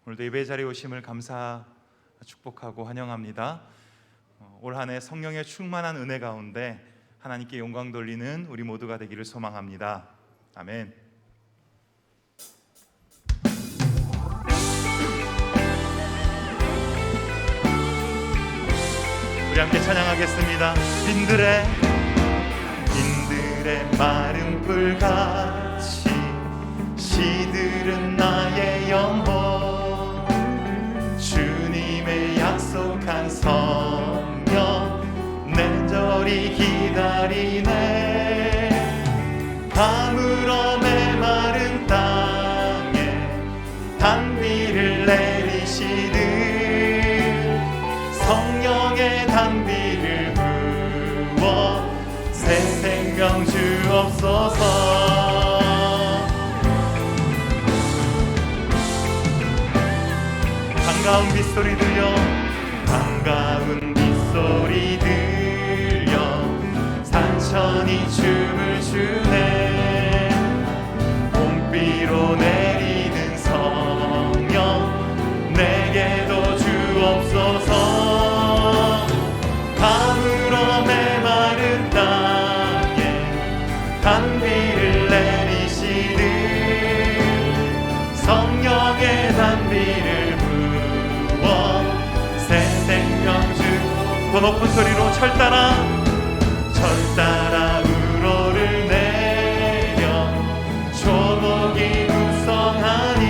오늘도 예배 자리에 오심을 감사 축복하고 환영합니다. 올 한 해 성령의 충만한 은혜 가운데 하나님께 영광 돌리는 우리 모두가 되기를 소망합니다. 아멘. 우리 함께 찬양하겠습니다. 빈들의 마른 불같이 시들은 나의 영혼, 주님의 약속한 성령 냉정히 기다리네. 가물어 메마른 땅에 단비를 내리시듯 성령의 단비를 부어 새 생명 주옵소서. 반가운 빗소리 들려, 반가운 빗소리 들려 산천이 춤을 추네. 봄비로 내리는 성령 내게도 주옵소서. 가물어 메마른 땅에 단비를 내리시듯 성령의 단비를 새 생명 주. 더 높은 소리로 철 따라 우로를 내려 초목이 무성하니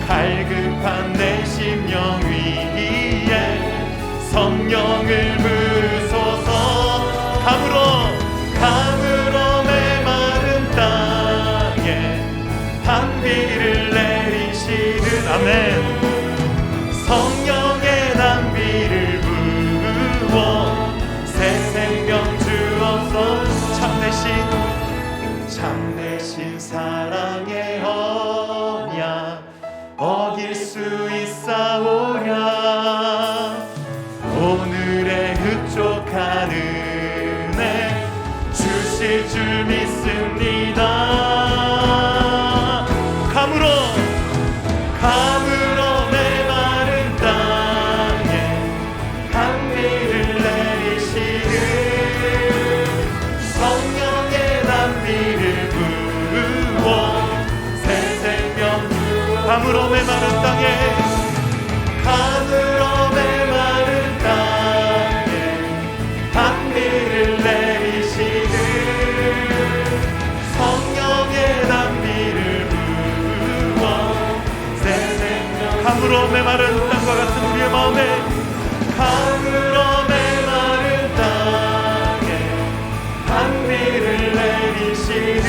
갈급한 내 심령 위에 성령을 부소서. 가물어 메마른 땅에 단비를 내리시듯. 아멘. 성령의 단비를 부어 새 생명 주옵소서. 참되신 사랑의 언약 어길 수 있사오랴. 오늘의 흡족한 은혜 주실 줄 믿습니다. 가물어 메마른 땅에 단비를 내리시듯 성령의 단비를 부어 새 생명. 가물어 메마른 땅에 단비를 내리시듯 성령의 단비를 가물어 메마른 땅과 같은 우리의 마음에 가물어 메마른 땅에 단비를 내리시듯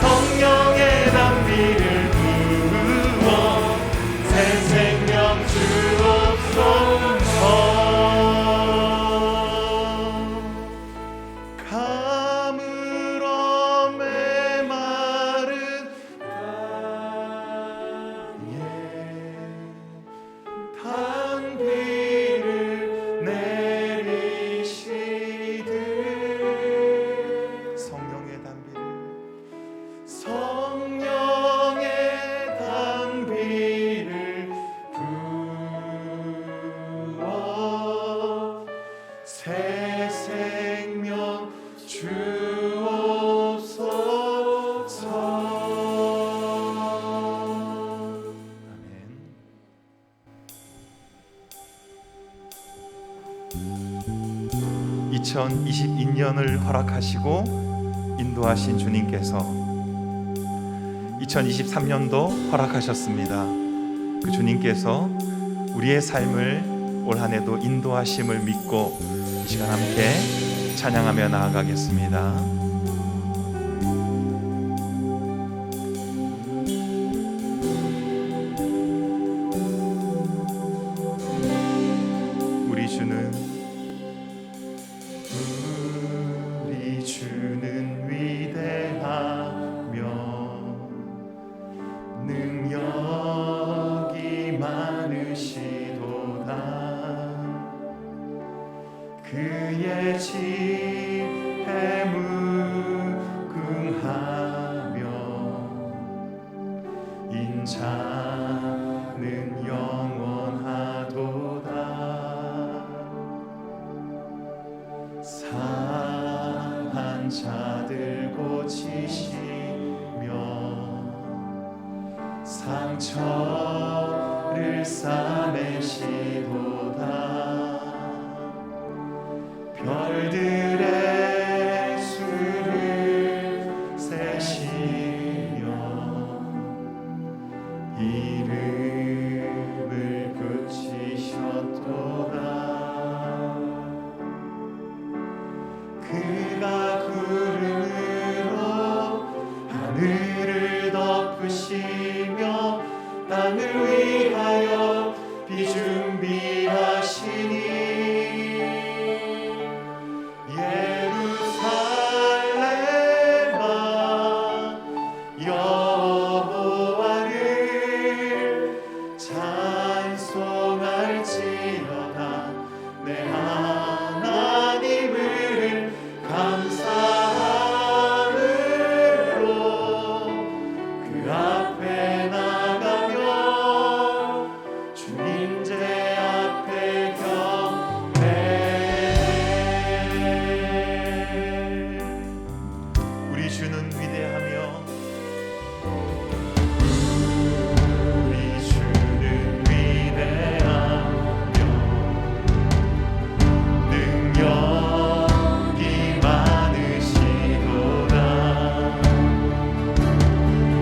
성령의 단비를 부어 새 생명 주옵소서. 새 생명 주옵소서. 아멘. 2022년을 허락하시고 인도하신 주님께서 2023년도 허락하셨습니다. 그 주님께서 우리의 삶을 올 한 해도 인도하심을 믿고 이 시간 함께 찬양하며 나아가겠습니다. 우리 주는 위대하며 능력이 많으시도다. 그의 지혜 자는 영원하도다. 상한 자들 고치시며 상처를 싸매시도다. 별들의 수를 세시며 이름을 붙이셨도다. 그가 구름으로 하늘을 덮으시며 땅을 위하여 비 준비하시니 예루살렘아 여호와를 찬송할지어다. 내 하나님을 감사함으로 그 앞에 나가며 주님 제 앞에 경배해. 우리 주는 위대하며 우리 주는 위대하며 능력이 많으시도다.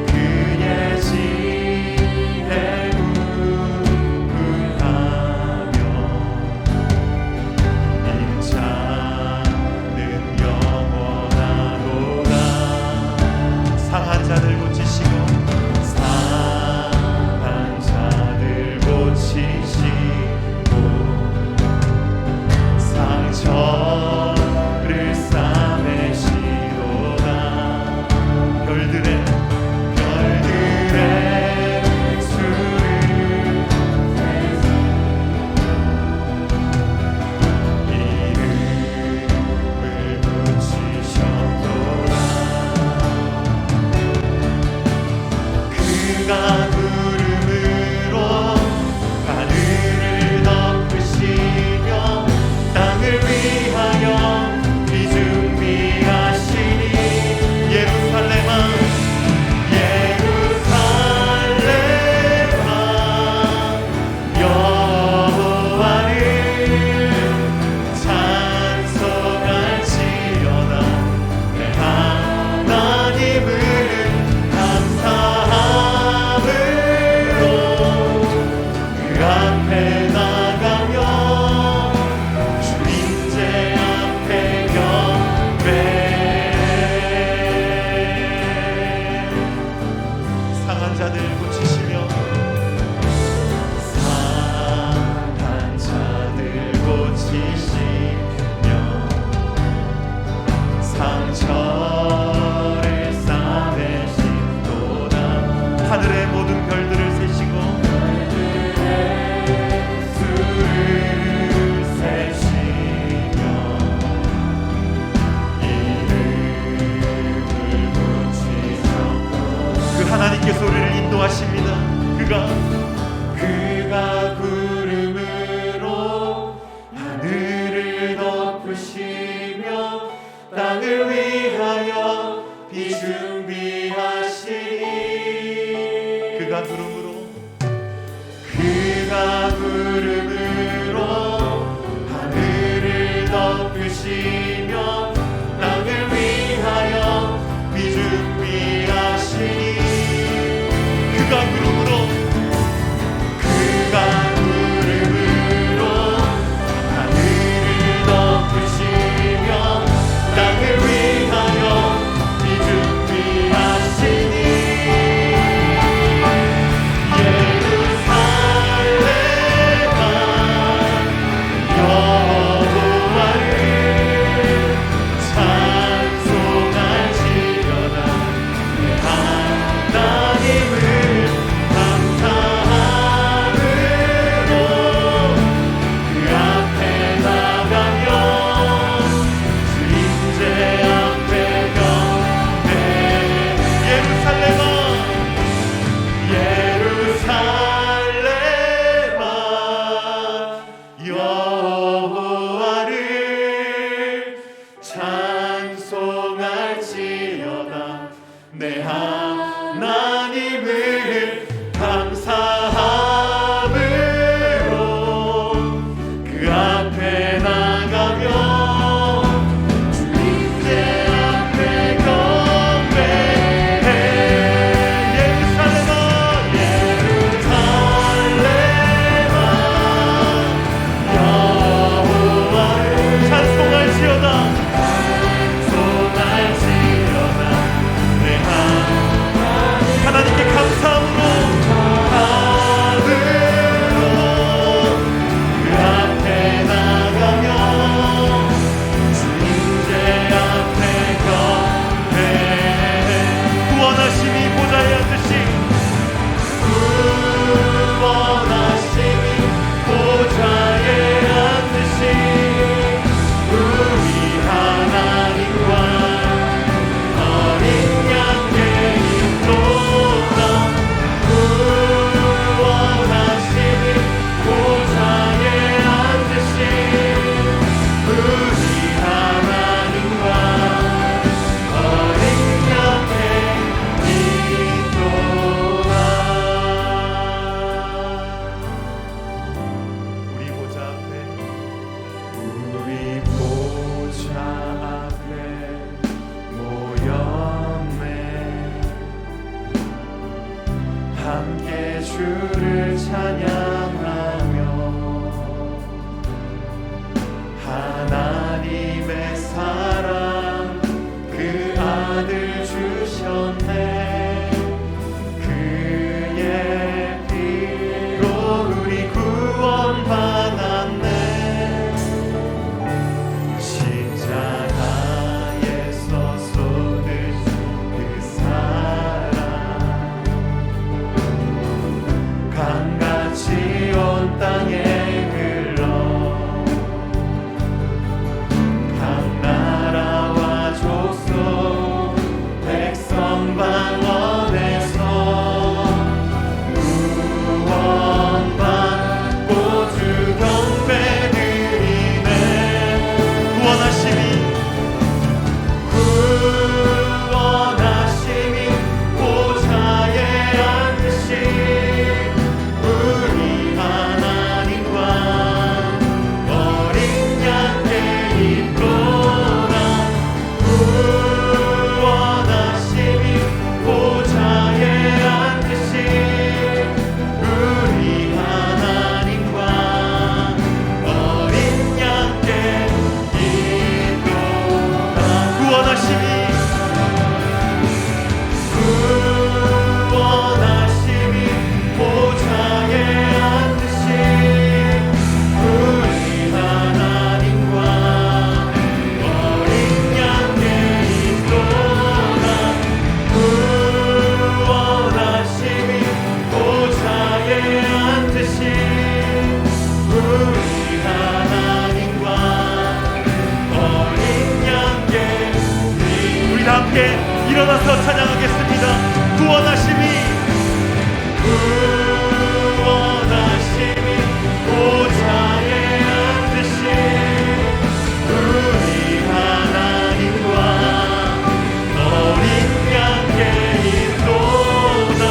그의 지혜 무궁하며 인자는 영원하도다. 상한 자들 고치시고 상한 자들 고치시고 상처를 싸매시도다. 별들의 수를 이름을 붙이셨도다. 그가 구름으로 하늘을 덮으시며 땅을 위하여 비 준비하시니 예루살렘아 여호와를 찬송할지어다. 내 하나님을 감사함으로 그 앞에 나가며 주님 제 앞에 경배해. 상한 자들 고치시며 상한 자들 고치시며 상처를 싸매시도다. 하늘의 모든 별들을 세시고 수를 세시며 이름을 붙이셨고 그 하나님께서 우리를 인도하십니다. 그가 구름으로 하늘을 덮으시며 땅을 위하여 비 준비하시니 그가 구름으로 하늘을 덮으시며 땅을 위하여 비 준비하시니 그가 구름으로 하늘을 덮으시며 땅을 위하여 비 준비하시니 내 하나님을 감사함으로 그 앞에 나가며 주님께 앞에 경배해. 예루살렘아 여호와를 찬송할지어다. 하나님께 감사함으로 그 앞에 나가며 주님께 앞에 경배해. 구원하심이 보좌에 앉으시 구원하심이 보좌에 앉으시 우리 하나님과 어린 양의 인도다. 구원하심이 보좌에 앉으시 우리 하나님과 어린 양의 인도다. 우리 보좌 앞에 모였네. 함께 주를 찬양하며 하나님의 사랑 그 아들 주셨네. 그의 피로 우리 구원받았네. 십자가에서 쏟으신 그 사랑 강같이 온 땅에 흘러 각 나라와 족속 백성 방언에서 구원받고 주 경배드리네. 구원하심이 보좌에 앉으시 우리 하나님과 어린 양의 인도다. 구원하심이 보좌에 앉으시 우리 하나님과 어린 양의 인도다. 구원하심이 보좌에 앉으시 우리 하나님과 어린 양의 인도다. 구원하심이 보좌에 앉으시 우리 하나님과 어린 양의 우리 다 함께 일어나서 찬양하겠습니다. 구원하심이 보좌에 앉으시 우리 하나님과 어린 양의 인도다.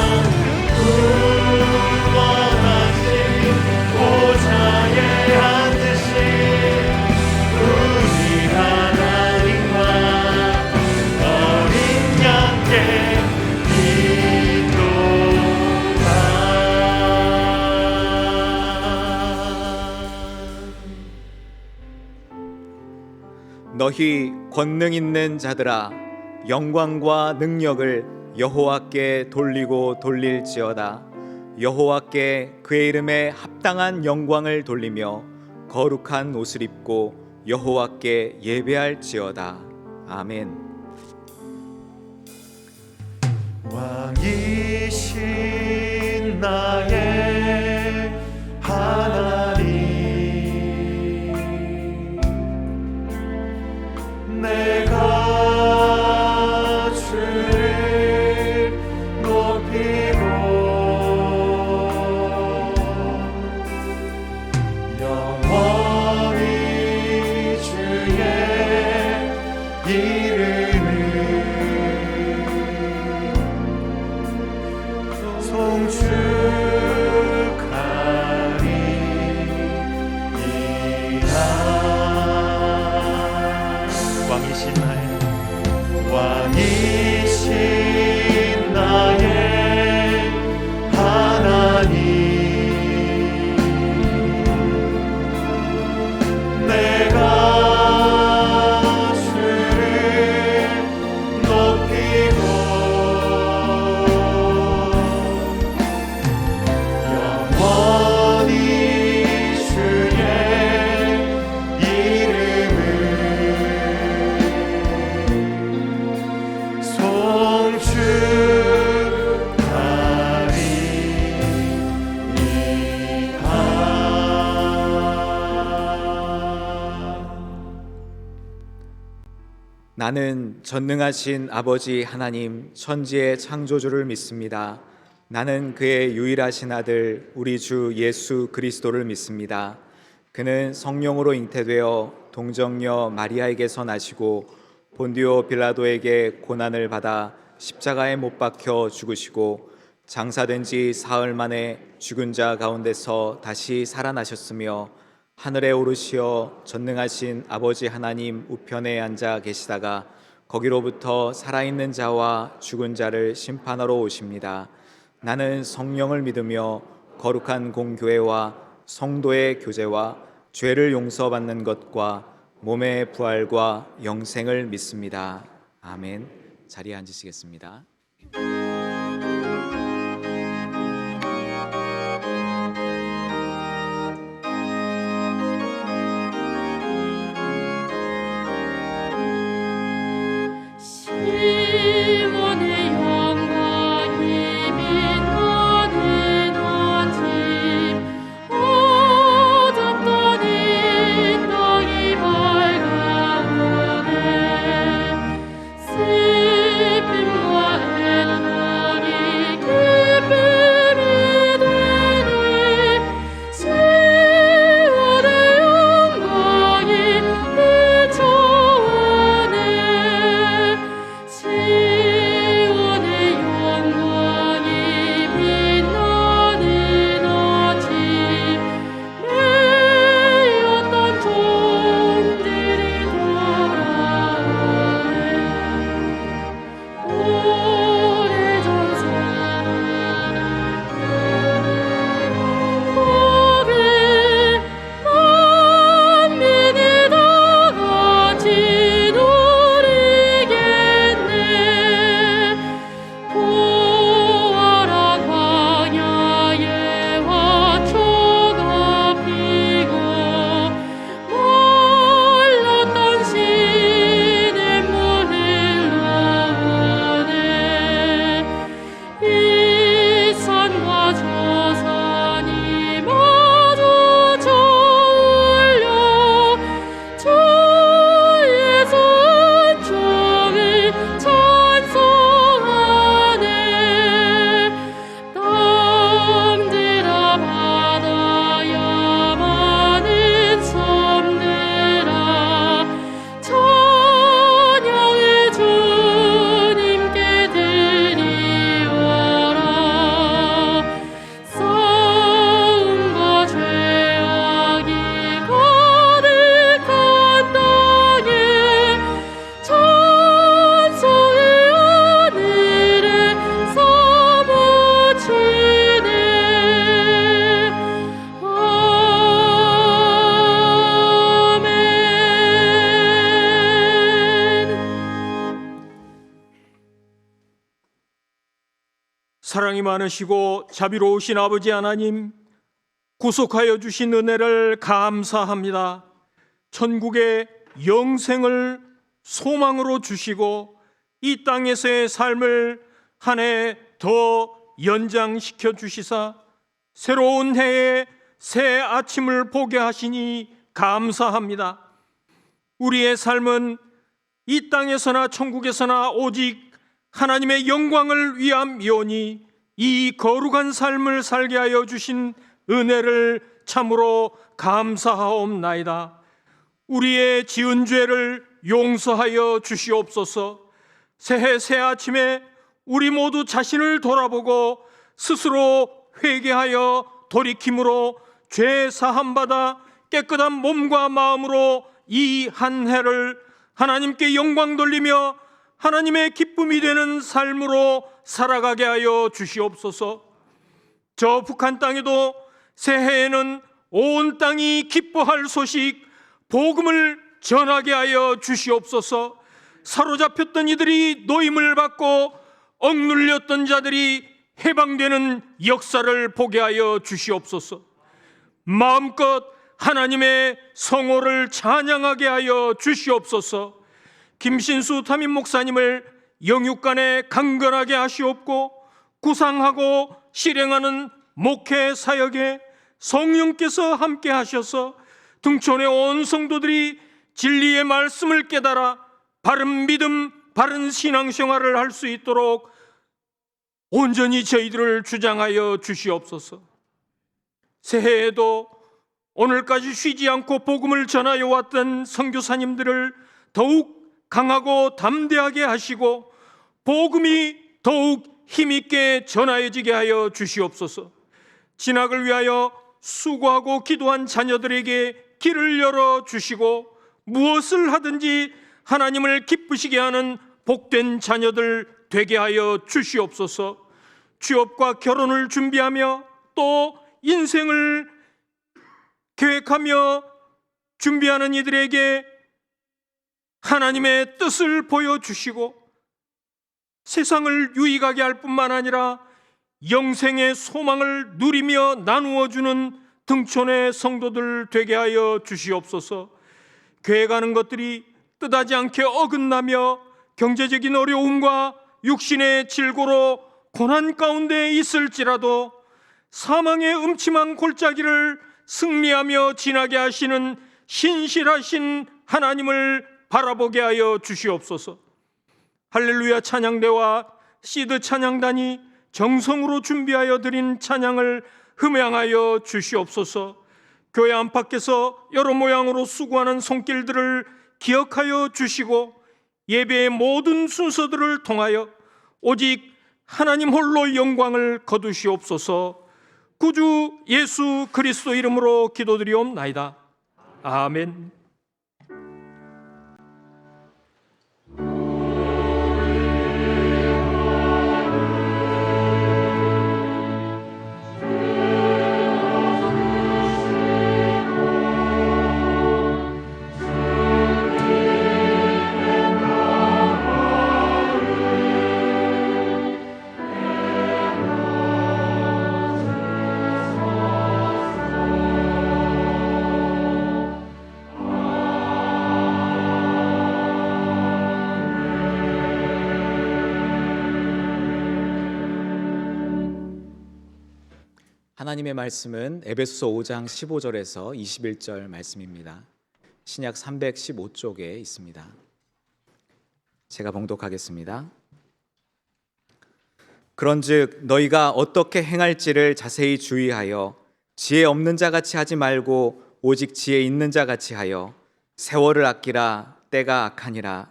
구원하심이 보좌에 앉으시 우리 하나님과 어린 양의 너희 권능 있는 자들아 영광과 능력을 여호와께 돌리고 돌릴지어다. 여호와께 그의 이름에 합당한 영광을 돌리며 거룩한 옷을 입고 여호와께 예배할지어다. 아멘. 왕이신 나의 하나님 내가 주를 높이고 영원히 주의 이름 나는 전능하신 아버지 하나님 천지의 창조주를 믿습니다. 나는 그의 유일하신 아들 우리 주 예수 그리스도를 믿습니다. 그는 성령으로 잉태되어 동정녀 마리아에게서 나시고 본디오 빌라도에게 고난을 받아 십자가에 못 박혀 죽으시고 장사된 지 사흘 만에 죽은 자 가운데서 다시 살아나셨으며 하늘에 오르시어 전능하신 아버지 하나님 우편에 앉아 계시다가 거기로부터 살아있는 자와 죽은 자를 심판하러 오십니다. 나는 성령을 믿으며 거룩한 공교회와 성도의 교제와 죄를 용서받는 것과 몸의 부활과 영생을 믿습니다. 아멘. 자리에 앉으시겠습니다. 사랑이 많으시고 자비로우신 아버지 하나님, 구속하여 주신 은혜를 감사합니다. 천국의 영생을 소망으로 주시고 이 땅에서의 삶을 한 해 더 연장시켜 주시사 새로운 해에 새 아침을 보게 하시니 감사합니다. 우리의 삶은 이 땅에서나 천국에서나 오직 하나님의 영광을 위함이오니 이 거룩한 삶을 살게 하여 주신 은혜를 참으로 감사하옵나이다. 우리의 지은 죄를 용서하여 주시옵소서. 새해 새 아침에 우리 모두 자신을 돌아보고 스스로 회개하여 돌이킴으로 죄 사함받아 깨끗한 몸과 마음으로 이 한 해를 하나님께 영광 돌리며 하나님의 기쁨이 되는 삶으로 살아가게 하여 주시옵소서. 저 북한 땅에도 새해에는 온 땅이 기뻐할 소식, 복음을 전하게 하여 주시옵소서. 사로잡혔던 이들이 노임을 받고 억눌렸던 자들이 해방되는 역사를 보게 하여 주시옵소서. 마음껏 하나님의 성호를 찬양하게 하여 주시옵소서. 김신수 담임 목사님을 영육간에 강건하게 하시옵고 구상하고 실행하는 목회 사역에 성령께서 함께 하셔서 등촌의 온 성도들이 진리의 말씀을 깨달아 바른 믿음, 바른 신앙생활을 할 수 있도록 온전히 저희들을 주장하여 주시옵소서. 새해에도 오늘까지 쉬지 않고 복음을 전하여 왔던 선교사님들을 더욱 강하고 담대하게 하시고 복음이 더욱 힘있게 전하여지게 하여 주시옵소서. 진학을 위하여 수고하고 기도한 자녀들에게 길을 열어 주시고 무엇을 하든지 하나님을 기쁘시게 하는 복된 자녀들 되게 하여 주시옵소서. 취업과 결혼을 준비하며 또 인생을 계획하며 준비하는 이들에게 하나님의 뜻을 보여주시고 세상을 유익하게 할 뿐만 아니라 영생의 소망을 누리며 나누어주는 등촌의 성도들 되게 하여 주시옵소서. 계획하는 것들이 뜻하지 않게 어긋나며 경제적인 어려움과 육신의 질고로 고난 가운데 있을지라도 사망의 음침한 골짜기를 승리하며 지나게 하시는 신실하신 하나님을 바라보게 하여 주시옵소서. 할렐루야 찬양대와 시드 찬양단이 정성으로 준비하여 드린 찬양을 흠양하여 주시옵소서. 교회 안팎에서 여러 모양으로 수고하는 손길들을 기억하여 주시고 예배의 모든 순서들을 통하여 오직 하나님 홀로 영광을 거두시옵소서. 구주 예수 그리스도 이름으로 기도드리옵나이다. 아멘. 하나님의 말씀은 에베소서 5장 15절에서 21절 말씀입니다. 신약 315쪽에 있습니다. 제가 봉독하겠습니다. 그런즉 너희가 어떻게 행할지를 자세히 주의하여 지혜 없는 자 같이 하지 말고 오직 지혜 있는 자 같이 하여 세월을 아끼라. 때가 악하니라.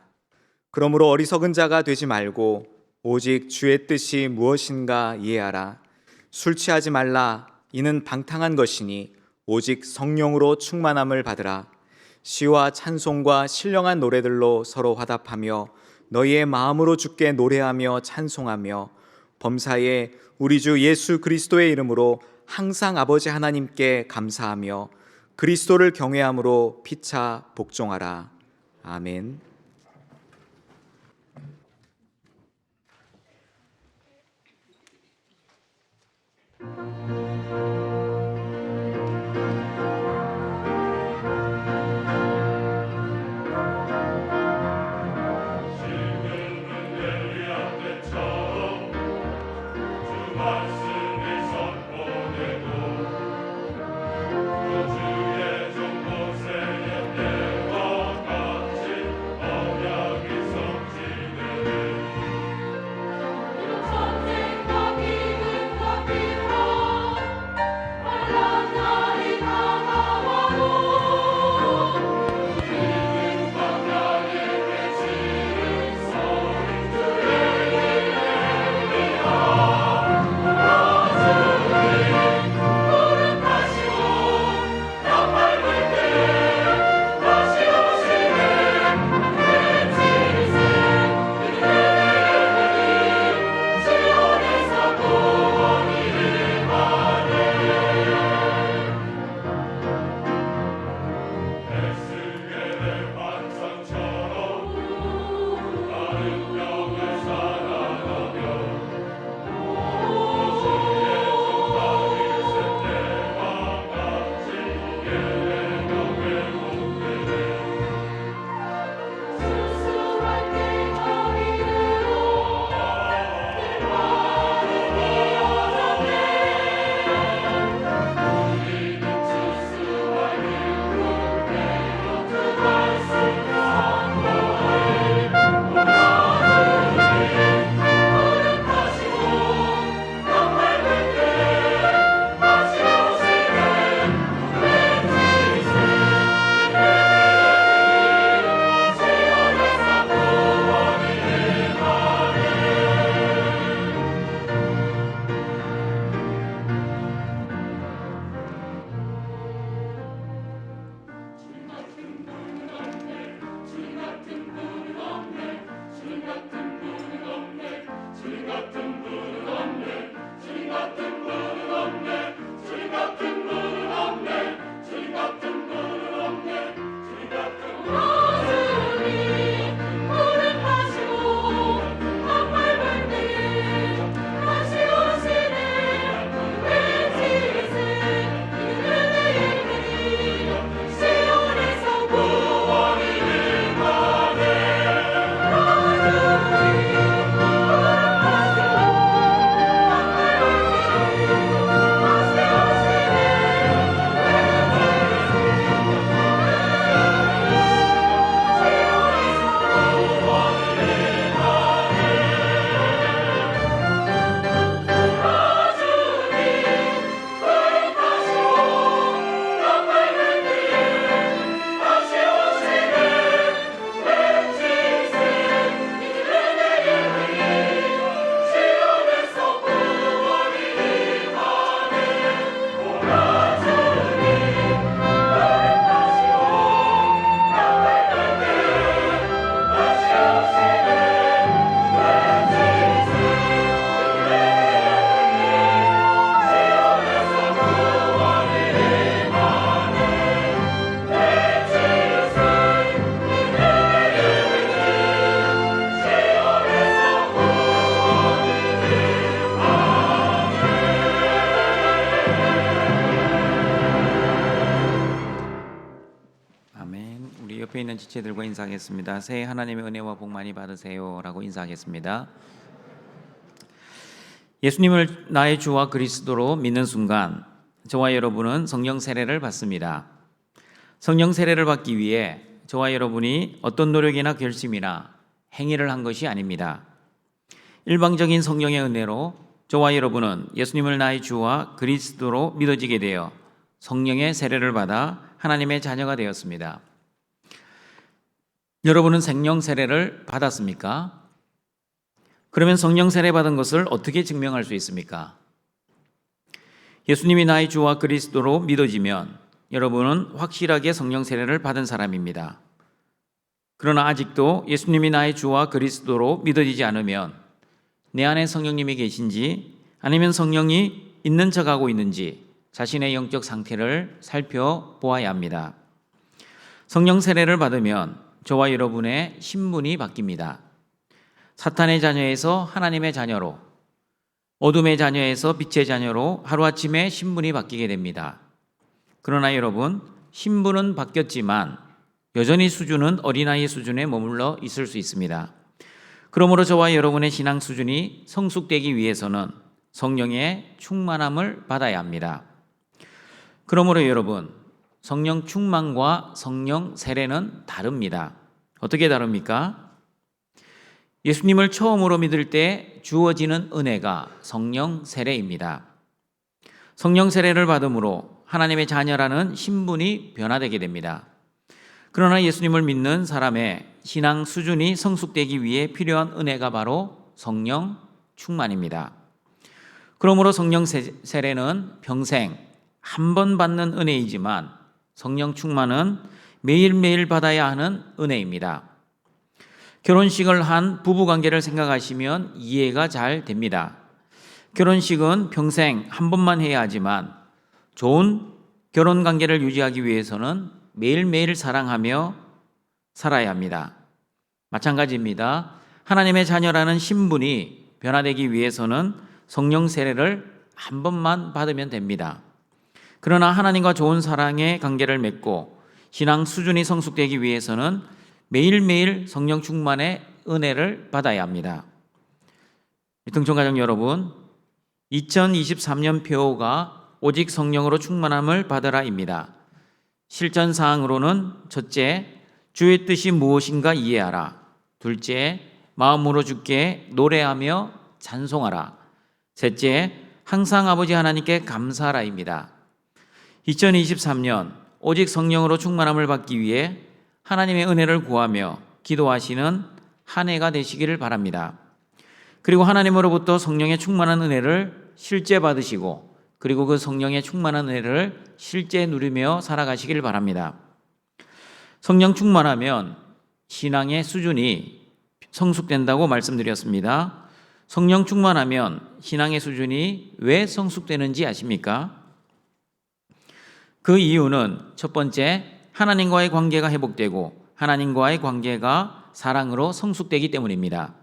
그러므로 어리석은 자가 되지 말고 오직 주의 뜻이 무엇인가 이해하라. 술 취하지 말라. 이는 방탕한 것이니 오직 성령으로 충만함을 받으라. 시와 찬송과 신령한 노래들로 서로 화답하며 너희의 마음으로 주께 노래하며 찬송하며 범사에 우리 주 예수 그리스도의 이름으로 항상 아버지 하나님께 감사하며 그리스도를 경외함으로 피차 복종하라. 아멘. 주의 종 모세의 때와 같이 옆에 있는 지체들과 인사하겠습니다. 새해 하나님의 은혜와 복 많이 받으세요라고 인사하겠습니다. 예수님을 나의 주와 그리스도로 믿는 순간 저와 여러분은 성령 세례를 받습니다. 성령 세례를 받기 위해 저와 여러분이 어떤 노력이나 결심이나 행위를 한 것이 아닙니다. 일방적인 성령의 은혜로 저와 여러분은 예수님을 나의 주와 그리스도로 믿어지게 되어 성령의 세례를 받아 하나님의 자녀가 되었습니다. 여러분은 성령 세례를 받았습니까? 그러면 성령 세례 받은 것을 어떻게 증명할 수 있습니까? 예수님이 나의 주와 그리스도로 믿어지면 여러분은 확실하게 성령 세례를 받은 사람입니다. 그러나 아직도 예수님이 나의 주와 그리스도로 믿어지지 않으면 내 안에 성령님이 계신지 아니면 성령이 있는 척하고 있는지 자신의 영적 상태를 살펴보아야 합니다. 성령 세례를 받으면 저와 여러분의 신분이 바뀝니다. 사탄의 자녀에서 하나님의 자녀로, 어둠의 자녀에서 빛의 자녀로 하루아침에 신분이 바뀌게 됩니다. 그러나 여러분, 신분은 바뀌었지만 여전히 수준은 어린아이 수준에 머물러 있을 수 있습니다. 그러므로 저와 여러분의 신앙 수준이 성숙되기 위해서는 성령의 충만함을 받아야 합니다. 그러므로 여러분, 성령 충만과 성령 세례는 다릅니다. 어떻게 다릅니까? 예수님을 처음으로 믿을 때 주어지는 은혜가 성령 세례입니다. 성령 세례를 받음으로 하나님의 자녀라는 신분이 변화되게 됩니다. 그러나 예수님을 믿는 사람의 신앙 수준이 성숙되기 위해 필요한 은혜가 바로 성령 충만입니다. 그러므로 성령 세례는 평생 한 번 받는 은혜이지만 성령 충만은 매일매일 받아야 하는 은혜입니다. 결혼식을 한 부부관계를 생각하시면 이해가 잘 됩니다. 결혼식은 평생 한 번만 해야 하지만 좋은 결혼관계를 유지하기 위해서는 매일매일 사랑하며 살아야 합니다. 마찬가지입니다. 하나님의 자녀라는 신분이 변화되기 위해서는 성령 세례를 한 번만 받으면 됩니다. 그러나 하나님과 좋은 사랑의 관계를 맺고 신앙 수준이 성숙되기 위해서는 매일매일 성령 충만의 은혜를 받아야 합니다. 등촌가족 여러분, 2023년 표어가 오직 성령으로 충만함을 받으라입니다. 실전 사항으로는 첫째, 주의 뜻이 무엇인가 이해하라. 둘째, 마음으로 주께 노래하며 찬송하라. 셋째, 항상 아버지 하나님께 감사하라입니다. 2023년 오직 성령으로 충만함을 받기 위해 하나님의 은혜를 구하며 기도하시는 한 해가 되시기를 바랍니다. 그리고 하나님으로부터 성령의 충만한 은혜를 실제 받으시고 그리고 그 성령의 충만한 은혜를 실제 누리며 살아가시길 바랍니다. 성령 충만하면 신앙의 수준이 성숙된다고 말씀드렸습니다. 성령 충만하면 신앙의 수준이 왜 성숙되는지 아십니까? 그 이유는 첫 번째, 하나님과의 관계가 회복되고 하나님과의 관계가 사랑으로 성숙되기 때문입니다.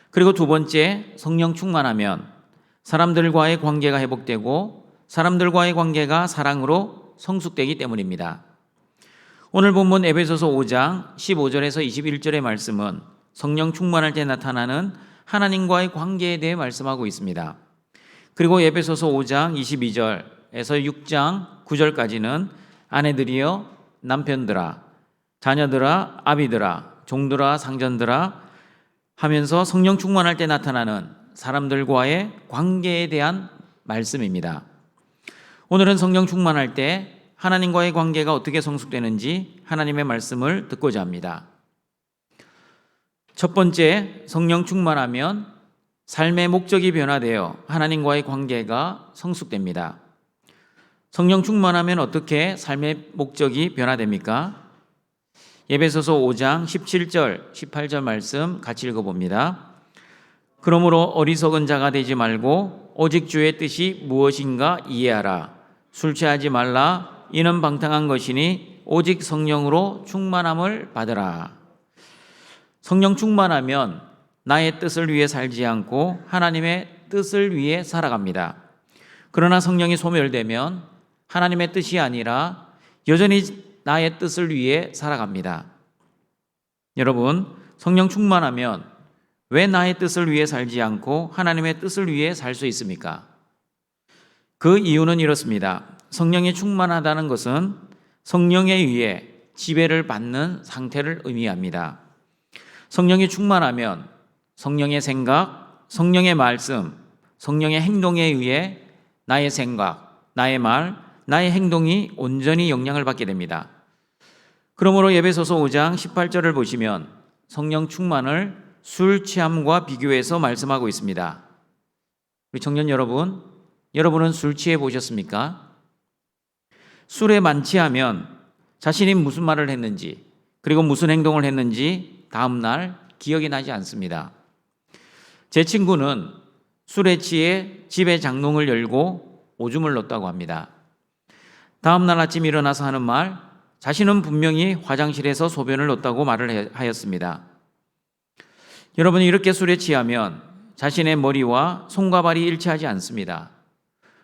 그리고 두 번째, 성령 충만하면 사람들과의 관계가 회복되고 사람들과의 관계가 사랑으로 성숙되기 때문입니다. 오늘 본문 에베소서 5장 15절에서 21절의 말씀은 성령 충만할 때 나타나는 하나님과의 관계에 대해 말씀하고 있습니다. 그리고 에베소서 5장 22절에서 6장 9절까지는 아내들이여 남편들아, 자녀들아, 아비들아, 종들아, 상전들아 하면서 성령 충만할 때 나타나는 사람들과의 관계에 대한 말씀입니다. 오늘은 성령 충만할 때 하나님과의 관계가 어떻게 성숙되는지 하나님의 말씀을 듣고자 합니다. 첫 번째, 성령 충만하면 삶의 목적이 변화되어 하나님과의 관계가 성숙됩니다. 성령 충만하면 어떻게 삶의 목적이 변화됩니까? 에베소서 5장 17절, 18절 말씀 같이 읽어봅니다. 그러므로 어리석은 자가 되지 말고 오직 주의 뜻이 무엇인가 이해하라. 술 취하지 말라. 이는 방탕한 것이니 오직 성령으로 충만함을 받으라. 성령 충만하면 나의 뜻을 위해 살지 않고 하나님의 뜻을 위해 살아갑니다. 그러나 성령이 소멸되면 하나님의 뜻이 아니라 여전히 나의 뜻을 위해 살아갑니다. 여러분, 성령 충만하면 왜 나의 뜻을 위해 살지 않고 하나님의 뜻을 위해 살 수 있습니까? 그 이유는 이렇습니다. 성령이 충만하다는 것은 성령에 의해 지배를 받는 상태를 의미합니다. 성령이 충만하면 성령의 생각, 성령의 말씀, 성령의 행동에 의해 나의 생각, 나의 말, 나의 행동이 온전히 영향을 받게 됩니다. 그러므로 에베소서 5장 18절을 보시면 성령 충만을 술 취함과 비교해서 말씀하고 있습니다. 우리 청년 여러분, 여러분은 술 취해 보셨습니까? 술에 만취하면 자신이 무슨 말을 했는지, 그리고 무슨 행동을 했는지 다음 날 기억이 나지 않습니다. 제 친구는 술에 취해 집에 장롱을 열고 오줌을 넣었다고 합니다. 다음 날 아침 일어나서 하는 말, 자신은 분명히 화장실에서 소변을 넣었다고 말을 하였습니다. 여러분이 이렇게 술에 취하면 자신의 머리와 손과 발이 일치하지 않습니다.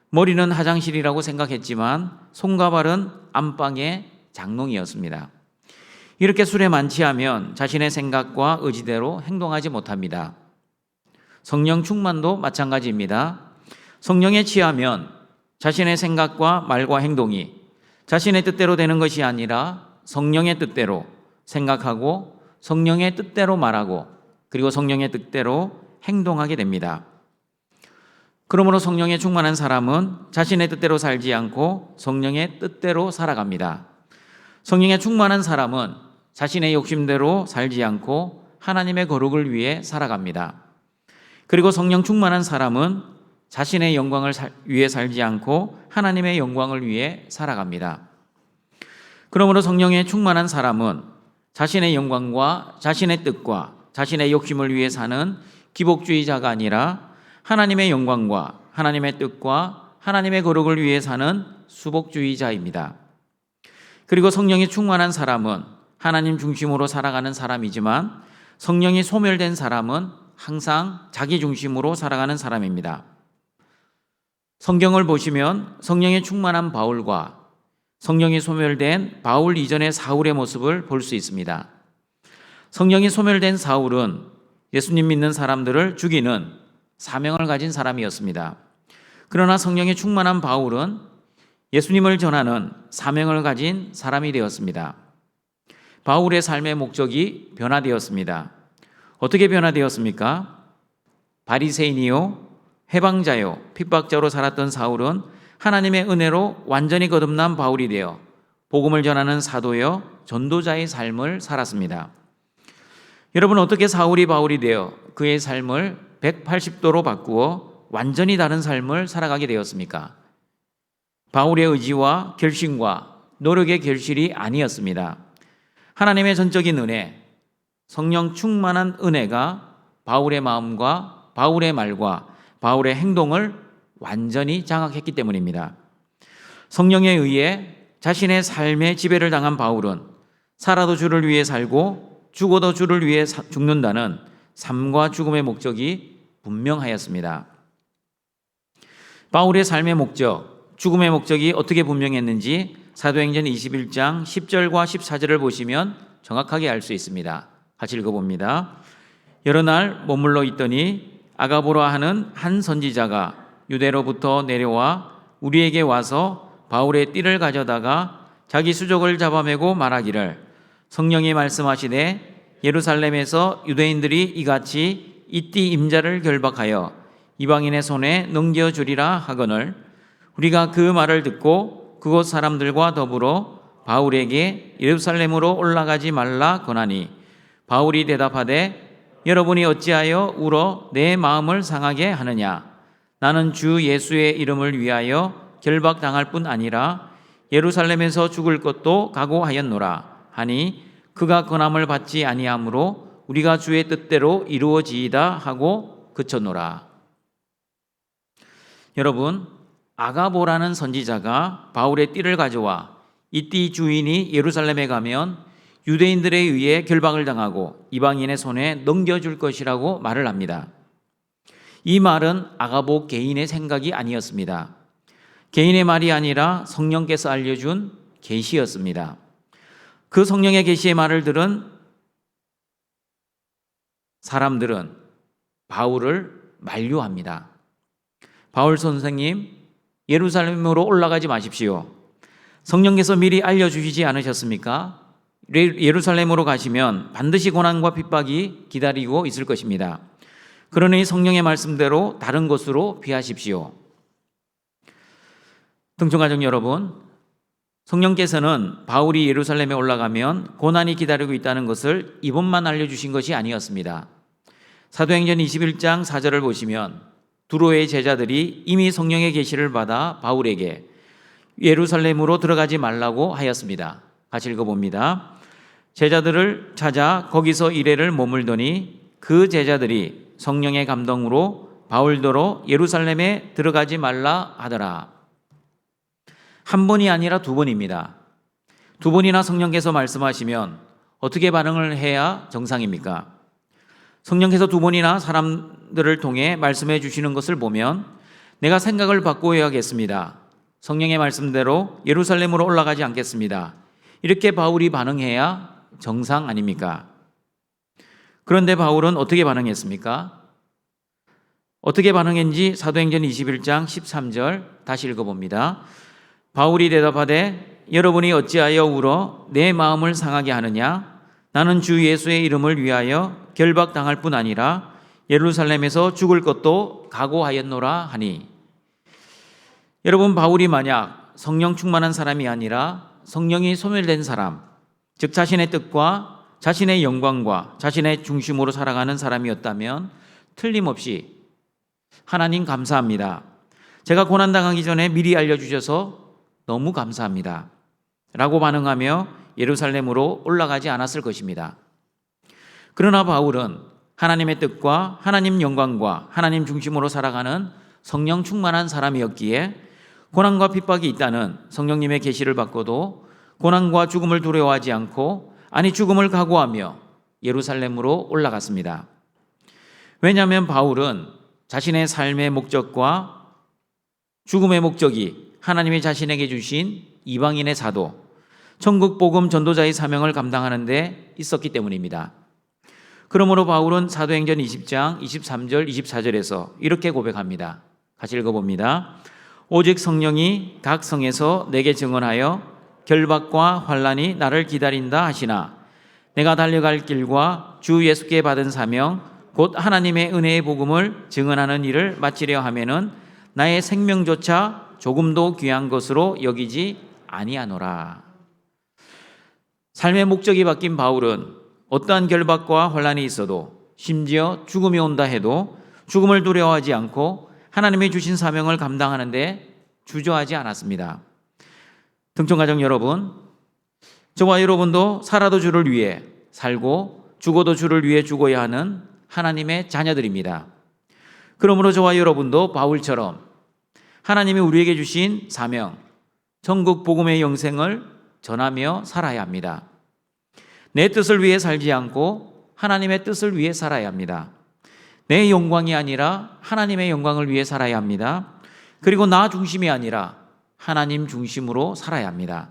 머리는 화장실이라고 생각했지만 손과 발은 안방의 장롱이었습니다. 이렇게 술에 만취하면 자신의 생각과 의지대로 행동하지 못합니다. 성령 충만도 마찬가지입니다. 성령에 취하면 자신의 생각과 말과 행동이 자신의 뜻대로 되는 것이 아니라 성령의 뜻대로 생각하고 성령의 뜻대로 말하고 그리고 성령의 뜻대로 행동하게 됩니다. 그러므로 성령에 충만한 사람은 자신의 뜻대로 살지 않고 성령의 뜻대로 살아갑니다. 성령에 충만한 사람은 자신의 욕심대로 살지 않고 하나님의 거룩을 위해 살아갑니다. 그리고 성령 충만한 사람은 자신의 영광을 위해 살지 않고 하나님의 영광을 위해 살아갑니다. 그러므로 성령에 충만한 사람은 자신의 영광과 자신의 뜻과 자신의 욕심을 위해 사는 기복주의자가 아니라 하나님의 영광과 하나님의 뜻과 하나님의 거룩을 위해 사는 수복주의자입니다. 그리고 성령이 충만한 사람은 하나님 중심으로 살아가는 사람이지만 성령이 소멸된 사람은 항상 자기 중심으로 살아가는 사람입니다. 성경을 보시면 성령이 충만한 바울과 성령이 소멸된 바울 이전의 사울의 모습을 볼 수 있습니다. 성령이 소멸된 사울은 예수님 믿는 사람들을 죽이는 사명을 가진 사람이었습니다. 그러나 성령이 충만한 바울은 예수님을 전하는 사명을 가진 사람이 되었습니다. 바울의 삶의 목적이 변화되었습니다. 어떻게 변화되었습니까? 바리새인이요, 해방자요, 핍박자로 살았던 사울은 하나님의 은혜로 완전히 거듭난 바울이 되어 복음을 전하는 사도요, 전도자의 삶을 살았습니다. 여러분, 어떻게 사울이 바울이 되어 그의 삶을 180도로 바꾸어 완전히 다른 삶을 살아가게 되었습니까? 바울의 의지와 결심과 노력의 결실이 아니었습니다. 하나님의 전적인 은혜, 성령 충만한 은혜가 바울의 마음과 바울의 말과 바울의 행동을 완전히 장악했기 때문입니다. 성령에 의해 자신의 삶의 지배를 당한 바울은 살아도 주를 위해 살고 죽어도 주를 위해 죽는다는 삶과 죽음의 목적이 분명하였습니다. 바울의 삶의 목적, 죽음의 목적이 어떻게 분명했는지 사도행전 21장 10절과 14절을 보시면 정확하게 알 수 있습니다. 같이 읽어봅니다. 여러 날 머물러 있더니 아가보라 하는 한 선지자가 유대로부터 내려와 우리에게 와서 바울의 띠를 가져다가 자기 수족을 잡아매고 말하기를 성령이 말씀하시되 예루살렘에서 유대인들이 이같이 이 띠 임자를 결박하여 이방인의 손에 넘겨주리라 하거늘 우리가 그 말을 듣고 그곳 사람들과 더불어 바울에게 예루살렘으로 올라가지 말라 권하니 바울이 대답하되 여러분이 어찌하여 울어 내 마음을 상하게 하느냐 나는 주 예수의 이름을 위하여 결박당할 뿐 아니라 예루살렘에서 죽을 것도 각오하였노라 하니 그가 권함을 받지 아니하므로 우리가 주의 뜻대로 이루어지이다 하고 그쳤노라. 여러분, 아가보라는 선지자가 바울의 띠를 가져와 이 띠 주인이 예루살렘에 가면 유대인들에 의해 결박을 당하고 이방인의 손에 넘겨줄 것이라고 말을 합니다. 이 말은 아가보 개인의 생각이 아니었습니다. 개인의 말이 아니라 성령께서 알려준 계시였습니다. 그 성령의 계시의 말을 들은 사람들은 바울을 만류합니다. 바울 선생님, 예루살렘으로 올라가지 마십시오. 성령께서 미리 알려주시지 않으셨습니까? 예루살렘으로 가시면 반드시 고난과 핍박이 기다리고 있을 것입니다. 그러니 성령의 말씀대로 다른 곳으로 피하십시오. 등촌가족 여러분, 성령께서는 바울이 예루살렘에 올라가면 고난이 기다리고 있다는 것을 이번만 알려주신 것이 아니었습니다. 사도행전 21장 4절을 보시면 두로의 제자들이 이미 성령의 계시를 받아 바울에게 예루살렘으로 들어가지 말라고 하였습니다. 같이 읽어봅니다. 제자들을 찾아 거기서 이래를 머물더니 그 제자들이 성령의 감동으로 바울더러 예루살렘에 들어가지 말라 하더라. 한 번이 아니라 두 번입니다. 두 번이나 성령께서 말씀하시면 어떻게 반응을 해야 정상입니까? 성령께서 두 번이나 사람들을 통해 말씀해 주시는 것을 보면 내가 생각을 바꾸어야겠습니다. 성령의 말씀대로 예루살렘으로 올라가지 않겠습니다. 이렇게 바울이 반응해야 정상 아닙니까? 그런데 바울은 어떻게 반응했습니까? 어떻게 반응했는지 사도행전 21장 13절 다시 읽어봅니다. 바울이 대답하되 여러분이 어찌하여 울어 내 마음을 상하게 하느냐? 나는 주 예수의 이름을 위하여 결박당할 뿐 아니라 예루살렘에서 죽을 것도 각오하였노라 하니. 여러분, 바울이 만약 성령 충만한 사람이 아니라 성령이 소멸된 사람, 즉 자신의 뜻과 자신의 영광과 자신의 중심으로 살아가는 사람이었다면 틀림없이 하나님 감사합니다. 제가 고난당하기 전에 미리 알려주셔서 너무 감사합니다. 라고 반응하며 예루살렘으로 올라가지 않았을 것입니다. 그러나 바울은 하나님의 뜻과 하나님 영광과 하나님 중심으로 살아가는 성령 충만한 사람이었기에 고난과 핍박이 있다는 성령님의 계시를 받고도 고난과 죽음을 두려워하지 않고 아니 죽음을 각오하며 예루살렘으로 올라갔습니다. 왜냐하면 바울은 자신의 삶의 목적과 죽음의 목적이 하나님이 자신에게 주신 이방인의 사도, 천국 복음 전도자의 사명을 감당하는 데 있었기 때문입니다. 그러므로 바울은 사도행전 20장 23절 24절에서 이렇게 고백합니다. 같이 읽어봅니다. 오직 성령이 각 성에서 내게 증언하여 결박과 환난이 나를 기다린다 하시나 내가 달려갈 길과 주 예수께 받은 사명 곧 하나님의 은혜의 복음을 증언하는 일을 마치려 하면은 나의 생명조차 조금도 귀한 것으로 여기지 아니하노라. 삶의 목적이 바뀐 바울은 어떠한 결박과 환난이 있어도 심지어 죽음이 온다 해도 죽음을 두려워하지 않고 하나님이 주신 사명을 감당하는 데 주저하지 않았습니다. 등촌가족 여러분, 저와 여러분도 살아도 주를 위해 살고 죽어도 주를 위해 죽어야 하는 하나님의 자녀들입니다. 그러므로 저와 여러분도 바울처럼 하나님이 우리에게 주신 사명, 천국 복음의 영생을 전하며 살아야 합니다. 내 뜻을 위해 살지 않고 하나님의 뜻을 위해 살아야 합니다. 내 영광이 아니라 하나님의 영광을 위해 살아야 합니다. 그리고 나 중심이 아니라 하나님 중심으로 살아야 합니다.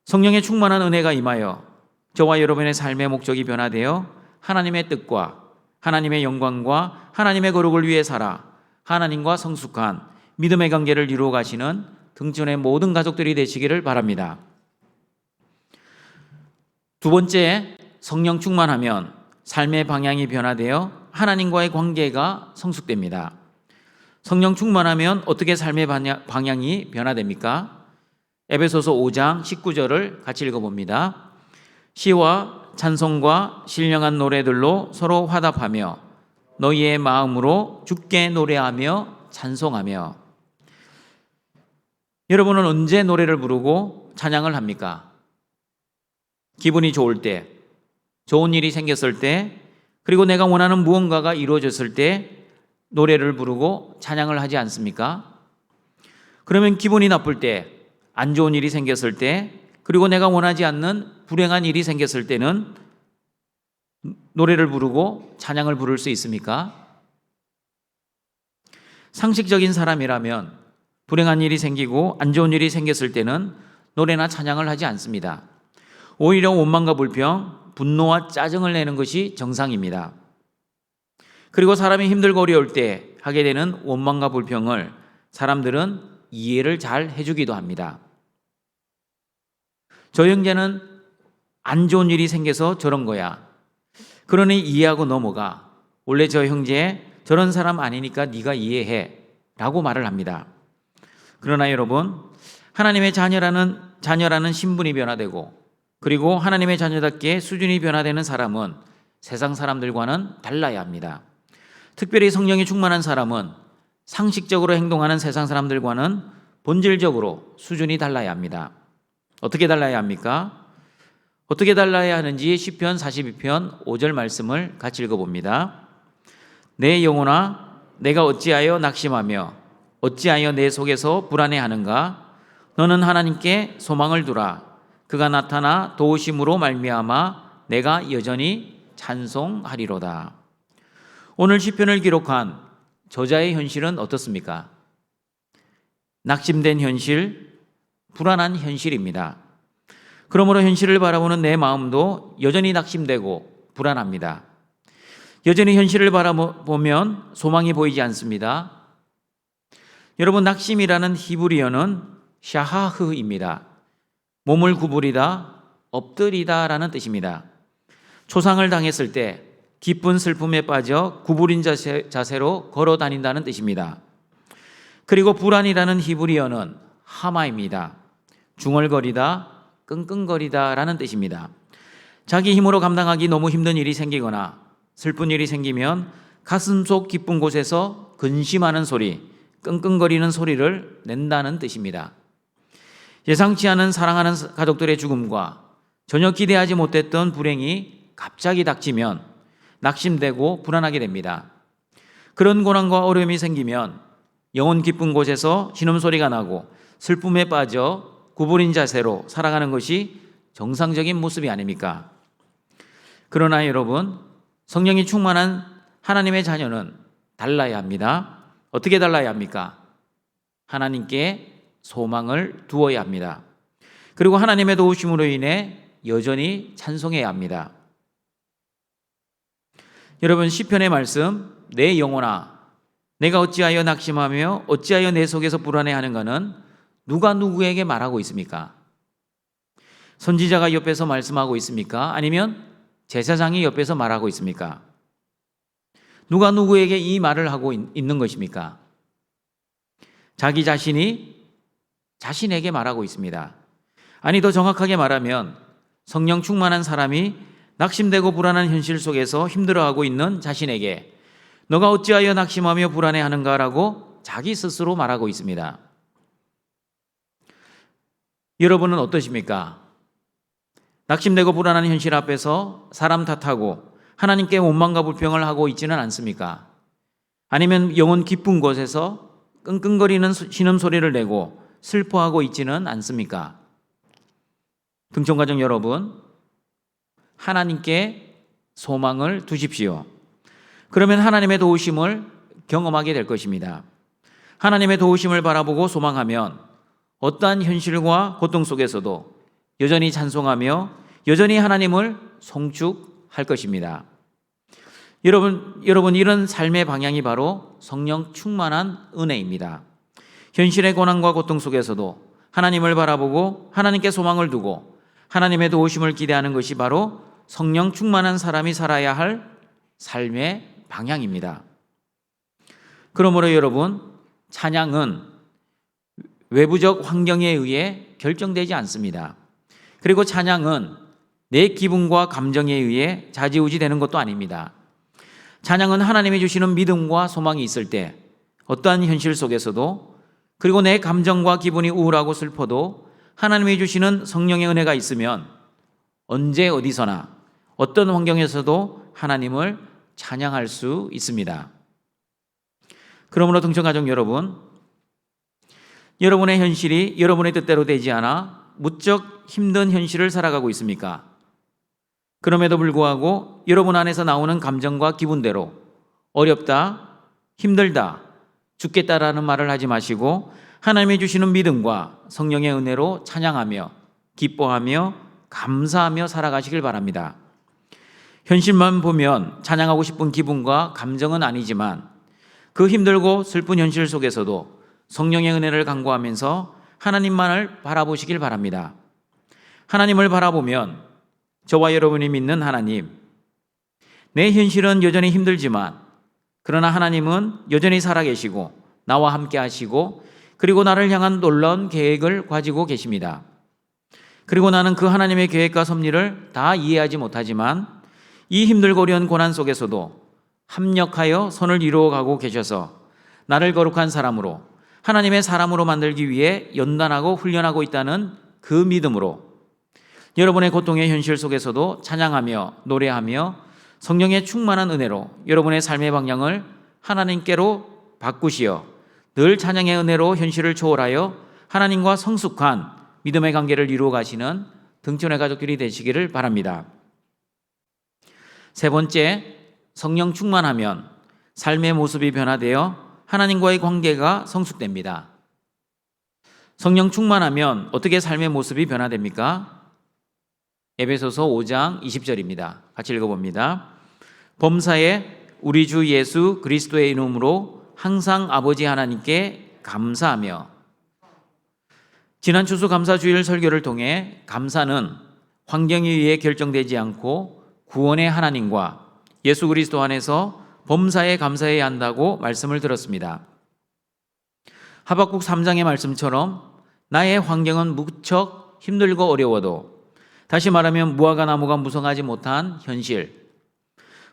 성령의 충만한 은혜가 임하여 저와 여러분의 삶의 목적이 변화되어 하나님의 뜻과 하나님의 영광과 하나님의 거룩을 위해 살아 하나님과 성숙한 믿음의 관계를 이루어 가시는 등촌의 모든 가족들이 되시기를 바랍니다. 두 번째, 성령 충만하면 삶의 방향이 변화되어 하나님과의 관계가 성숙됩니다. 성령 충만하면 어떻게 삶의 방향이 변화됩니까? 에베소서 5장 19절을 같이 읽어봅니다. 시와 찬송과 신령한 노래들로 서로 화답하며 너희의 마음으로 주께 노래하며 찬송하며. 여러분은 언제 노래를 부르고 찬양을 합니까? 기분이 좋을 때, 좋은 일이 생겼을 때, 그리고 내가 원하는 무언가가 이루어졌을 때 노래를 부르고 찬양을 하지 않습니까? 그러면 기분이 나쁠 때, 안 좋은 일이 생겼을 때, 그리고 내가 원하지 않는 불행한 일이 생겼을 때는 노래를 부르고 찬양을 부를 수 있습니까? 상식적인 사람이라면 불행한 일이 생기고 안 좋은 일이 생겼을 때는 노래나 찬양을 하지 않습니다. 오히려 원망과 불평, 분노와 짜증을 내는 것이 정상입니다. 그리고 사람이 힘들고 어려울 때 하게 되는 원망과 불평을 사람들은 이해를 잘 해주기도 합니다. 저 형제는 안 좋은 일이 생겨서 저런 거야. 그러니 이해하고 넘어가. 원래 저 형제 저런 사람 아니니까 네가 이해해 라고 말을 합니다. 그러나 여러분, 하나님의 자녀라는 신분이 변화되고 그리고 하나님의 자녀답게 수준이 변화되는 사람은 세상 사람들과는 달라야 합니다. 특별히 성령이 충만한 사람은 상식적으로 행동하는 세상 사람들과는 본질적으로 수준이 달라야 합니다. 어떻게 달라야 합니까? 어떻게 달라야 하는지 시편 42편 5절 말씀을 같이 읽어봅니다. 내 영혼아 내가 어찌하여 낙심하며 어찌하여 내 속에서 불안해하는가? 너는 하나님께 소망을 두라. 그가 나타나 도우심으로 말미암아 내가 여전히 찬송하리로다. 오늘 시편을 기록한 저자의 현실은 어떻습니까? 낙심된 현실, 불안한 현실입니다. 그러므로 현실을 바라보는 내 마음도 여전히 낙심되고 불안합니다. 여전히 현실을 바라보면 소망이 보이지 않습니다. 여러분, 낙심이라는 히브리어는 샤하흐입니다. 몸을 구부리다, 엎드리다 라는 뜻입니다. 초상을 당했을 때 깊은 슬픔에 빠져 구부린 자세로 걸어 다닌다는 뜻입니다. 그리고 불안이라는 히브리어는 하마입니다. 중얼거리다, 끙끙거리다 라는 뜻입니다. 자기 힘으로 감당하기 너무 힘든 일이 생기거나 슬픈 일이 생기면 가슴속 깊은 곳에서 근심하는 소리, 끙끙거리는 소리를 낸다는 뜻입니다. 예상치 않은 사랑하는 가족들의 죽음과 전혀 기대하지 못했던 불행이 갑자기 닥치면 낙심되고 불안하게 됩니다. 그런 고난과 어려움이 생기면 영혼 깊은 곳에서 신음소리가 나고 슬픔에 빠져 구부린 자세로 살아가는 것이 정상적인 모습이 아닙니까? 그러나 여러분, 성령이 충만한 하나님의 자녀는 달라야 합니다. 어떻게 달라야 합니까? 하나님께 소망을 두어야 합니다. 그리고 하나님의 도우심으로 인해 여전히 찬송해야 합니다. 여러분, 시편의 말씀, 내 영혼아 내가 어찌하여 낙심하며 어찌하여 내 속에서 불안해하는가는 누가 누구에게 말하고 있습니까? 선지자가 옆에서 말씀하고 있습니까? 아니면 제사장이 옆에서 말하고 있습니까? 누가 누구에게 이 말을 하고 있는 것입니까? 자기 자신이 자신에게 말하고 있습니다. 아니, 더 정확하게 말하면 성령 충만한 사람이 낙심되고 불안한 현실 속에서 힘들어하고 있는 자신에게 너가 어찌하여 낙심하며 불안해하는가라고 자기 스스로 말하고 있습니다. 여러분은 어떠십니까? 낙심되고 불안한 현실 앞에서 사람 탓하고 하나님께 원망과 불평을 하고 있지는 않습니까? 아니면 영혼 깊은 곳에서 끙끙거리는 신음소리를 내고 슬퍼하고 있지는 않습니까? 등촌가족 여러분, 하나님께 소망을 두십시오. 그러면 하나님의 도우심을 경험하게 될 것입니다. 하나님의 도우심을 바라보고 소망하면 어떠한 현실과 고통 속에서도 여전히 찬송하며 여전히 하나님을 송축할 것입니다. 여러분, 이런 삶의 방향이 바로 성령 충만한 은혜입니다. 현실의 고난과 고통 속에서도 하나님을 바라보고 하나님께 소망을 두고 하나님의 도우심을 기대하는 것이 바로 성령 충만한 사람이 살아야 할 삶의 방향입니다. 그러므로 여러분, 찬양은 외부적 환경에 의해 결정되지 않습니다. 그리고 찬양은 내 기분과 감정에 의해 좌지우지 되는 것도 아닙니다. 찬양은 하나님이 주시는 믿음과 소망이 있을 때 어떠한 현실 속에서도 그리고 내 감정과 기분이 우울하고 슬퍼도 하나님이 주시는 성령의 은혜가 있으면 언제 어디서나 어떤 환경에서도 하나님을 찬양할 수 있습니다. 그러므로 등촌가족 여러분, 여러분의 현실이 여러분의 뜻대로 되지 않아 무척 힘든 현실을 살아가고 있습니까? 그럼에도 불구하고 여러분 안에서 나오는 감정과 기분대로 어렵다, 힘들다, 죽겠다라는 말을 하지 마시고 하나님이 주시는 믿음과 성령의 은혜로 찬양하며 기뻐하며 감사하며 살아가시길 바랍니다. 현실만 보면 찬양하고 싶은 기분과 감정은 아니지만 그 힘들고 슬픈 현실 속에서도 성령의 은혜를 간구하면서 하나님만을 바라보시길 바랍니다. 하나님을 바라보면 저와 여러분이 믿는 하나님, 내 현실은 여전히 힘들지만 그러나 하나님은 여전히 살아계시고 나와 함께 하시고 그리고 나를 향한 놀라운 계획을 가지고 계십니다. 그리고 나는 그 하나님의 계획과 섭리를 다 이해하지 못하지만 이 힘들고 어려운 고난 속에서도 합력하여 선을 이루어가고 계셔서 나를 거룩한 사람으로 하나님의 사람으로 만들기 위해 연단하고 훈련하고 있다는 그 믿음으로 여러분의 고통의 현실 속에서도 찬양하며 노래하며 성령의 충만한 은혜로 여러분의 삶의 방향을 하나님께로 바꾸시어 늘 찬양의 은혜로 현실을 초월하여 하나님과 성숙한 믿음의 관계를 이루어 가시는 등촌의 가족들이 되시기를 바랍니다. 세 번째, 성령 충만하면 삶의 모습이 변화되어 하나님과의 관계가 성숙됩니다. 성령 충만하면 어떻게 삶의 모습이 변화됩니까? 에베소서 5장 20절입니다. 같이 읽어봅니다. 범사에 우리 주 예수 그리스도의 이름으로 항상 아버지 하나님께 감사하며. 지난 추수 감사주일 설교를 통해 감사는 환경에 의해 결정되지 않고 구원의 하나님과 예수 그리스도 안에서 범사에 감사해야 한다고 말씀을 들었습니다. 하박국 3장의 말씀처럼 나의 환경은 무척 힘들고 어려워도, 다시 말하면 무화과 나무가 무성하지 못한 현실,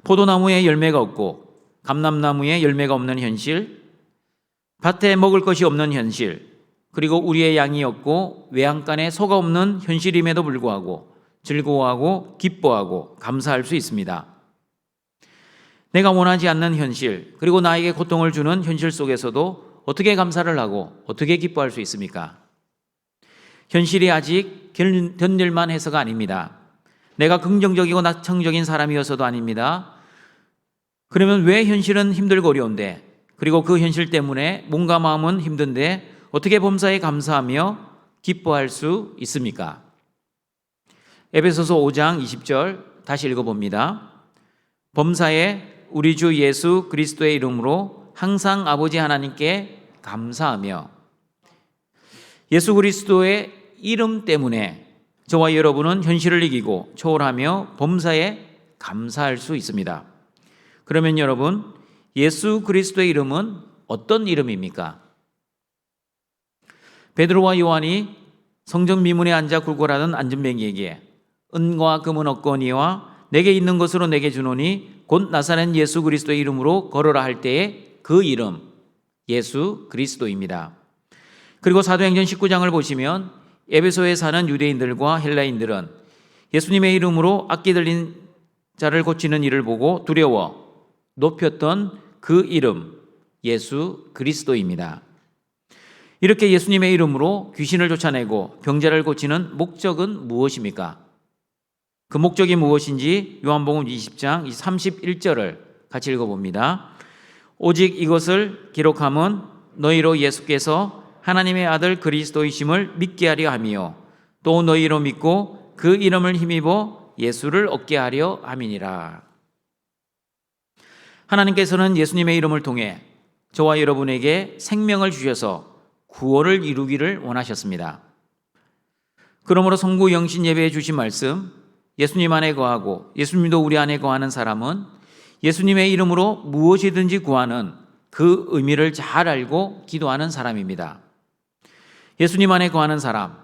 포도나무에 열매가 없고 감람나무에 열매가 없는 현실, 밭에 먹을 것이 없는 현실, 그리고 우리의 양이 없고 외양간에 소가 없는 현실임에도 불구하고 즐거워하고 기뻐하고 감사할 수 있습니다. 내가 원하지 않는 현실, 그리고 나에게 고통을 주는 현실 속에서도 어떻게 감사를 하고 어떻게 기뻐할 수 있습니까? 현실이 아직 견딜만 해서가 아닙니다. 내가 긍정적이고 낙천적인 사람이어서도 아닙니다. 그러면 왜 현실은 힘들고 어려운데, 그리고 그 현실 때문에 몸과 마음은 힘든데 어떻게 범사에 감사하며 기뻐할 수 있습니까? 에베소서 5장 20절 다시 읽어봅니다. 범사에 우리 주 예수 그리스도의 이름으로 항상 아버지 하나님께 감사하며. 예수 그리스도의 이름 때문에 저와 여러분은 현실을 이기고 초월하며 범사에 감사할 수 있습니다. 그러면 여러분, 예수 그리스도의 이름은 어떤 이름입니까? 베드로와 요한이 성전 미문에 앉아 굴골하던 안전뱅이에게 은과 금은 없거니와 내게 있는 것으로 내게 주노니 곧 나사렛 예수 그리스도의 이름으로 걸어라 할 때의 그 이름, 예수 그리스도입니다. 그리고 사도행전 19장을 보시면 에베소에 사는 유대인들과 헬라인들은 예수님의 이름으로 악기 들린 자를 고치는 일을 보고 두려워 높였던 그 이름, 예수 그리스도입니다. 이렇게 예수님의 이름으로 귀신을 쫓아내고 병자를 고치는 목적은 무엇입니까? 그 목적이 무엇인지 요한복음 20장 31절을 같이 읽어봅니다. 오직 이것을 기록함은 너희로 예수께서 하나님의 아들 그리스도이심을 믿게 하려 함이요 또 너희로 믿고 그 이름을 힘입어 예수를 얻게 하려 함이니라. 하나님께서는 예수님의 이름을 통해 저와 여러분에게 생명을 주셔서 구원을 이루기를 원하셨습니다. 그러므로 성구 영신 예배에 주신 말씀, 예수님 안에 거하고 예수님도 우리 안에 거하는 사람은 예수님의 이름으로 무엇이든지 구하는 그 의미를 잘 알고 기도하는 사람입니다. 예수님 안에 거하는 사람,